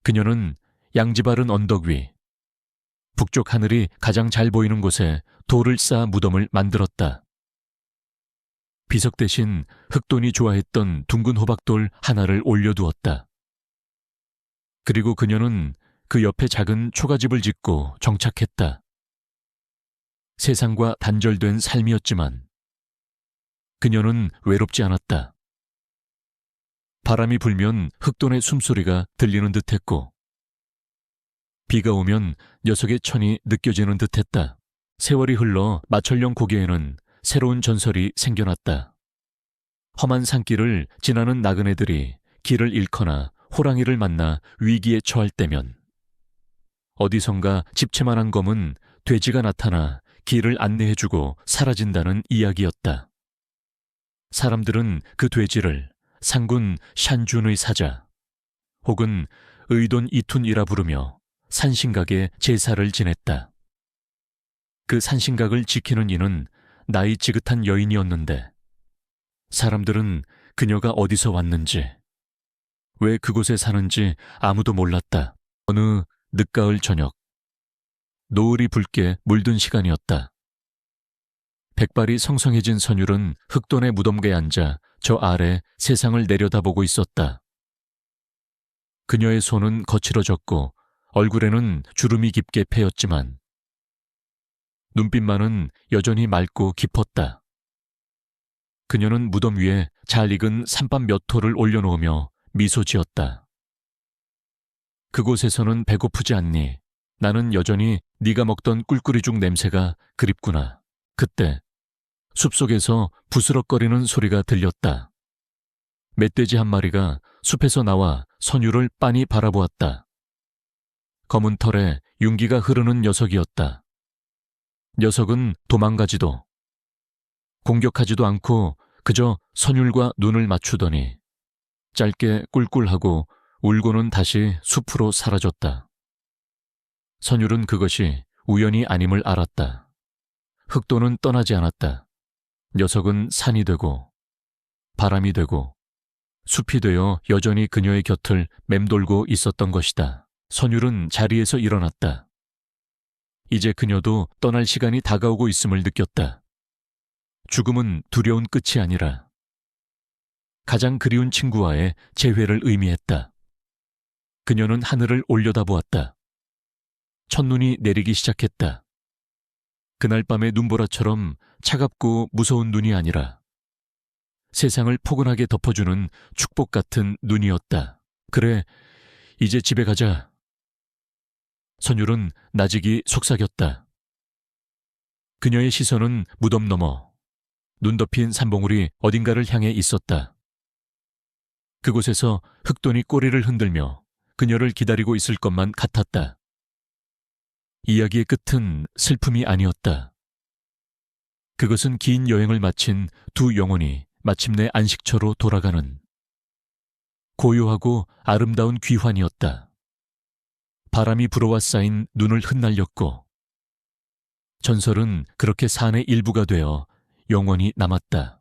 그녀는 양지 바른 언덕 위, 북쪽 하늘이 가장 잘 보이는 곳에 돌을 쌓아 무덤을 만들었다. 비석 대신 흑돈이 좋아했던 둥근 호박돌 하나를 올려두었다. 그리고 그녀는 그 옆에 작은 초가집을 짓고 정착했다. 세상과 단절된 삶이었지만 그녀는 외롭지 않았다. 바람이 불면 흑돈의 숨소리가 들리는 듯했고 비가 오면 녀석의 천이 느껴지는 듯했다. 세월이 흘러 마철령 고개에는 새로운 전설이 생겨났다. 험한 산길을 지나는 나그네들이 길을 잃거나 호랑이를 만나 위기에 처할 때면 어디선가 집채만한 검은 돼지가 나타나 길을 안내해주고 사라진다는 이야기였다. 사람들은 그 돼지를 상군 샨준의 사자 혹은 의돈 이툰이라 부르며 산신각에 제사를 지냈다. 그 산신각을 지키는 이는 나이 지긋한 여인이었는데 사람들은 그녀가 어디서 왔는지 왜 그곳에 사는지 아무도 몰랐다. 어느 늦가을 저녁 노을이 붉게 물든 시간이었다. 백발이 성성해진 선율은 흑돈의 무덤가에 앉아 저 아래 세상을 내려다보고 있었다. 그녀의 손은 거칠어졌고 얼굴에는 주름이 깊게 패였지만 눈빛만은 여전히 맑고 깊었다. 그녀는 무덤 위에 잘 익은 산밥 몇 톨을 올려놓으며 미소 지었다. 그곳에서는 배고프지 않니? 나는 여전히 네가 먹던 꿀꿀이죽 냄새가 그립구나. 그때 숲속에서 부스럭거리는 소리가 들렸다. 멧돼지 한 마리가 숲에서 나와 선율을 빤히 바라보았다. 검은 털에 윤기가 흐르는 녀석이었다. 녀석은 도망가지도 공격하지도 않고 그저 선율과 눈을 맞추더니 짧게 꿀꿀하고 울고는 다시 숲으로 사라졌다. 선율은 그것이 우연이 아님을 알았다. 흑돈은 떠나지 않았다. 녀석은 산이 되고 바람이 되고 숲이 되어 여전히 그녀의 곁을 맴돌고 있었던 것이다. 선율은 자리에서 일어났다. 이제 그녀도 떠날 시간이 다가오고 있음을 느꼈다. 죽음은 두려운 끝이 아니라 가장 그리운 친구와의 재회를 의미했다. 그녀는 하늘을 올려다보았다. 첫눈이 내리기 시작했다. 그날 밤의 눈보라처럼 차갑고 무서운 눈이 아니라 세상을 포근하게 덮어주는 축복 같은 눈이었다. 그래, 이제 집에 가자. 선율은 나직이 속삭였다. 그녀의 시선은 무덤 너머 눈 덮인 산봉우리 어딘가를 향해 있었다. 그곳에서 흑돈이 꼬리를 흔들며 그녀를 기다리고 있을 것만 같았다. 이야기의 끝은 슬픔이 아니었다. 그것은 긴 여행을 마친 두 영혼이 마침내 안식처로 돌아가는 고요하고 아름다운 귀환이었다. 바람이 불어와 쌓인 눈을 흩날렸고 전설은 그렇게 산의 일부가 되어 영원히 남았다.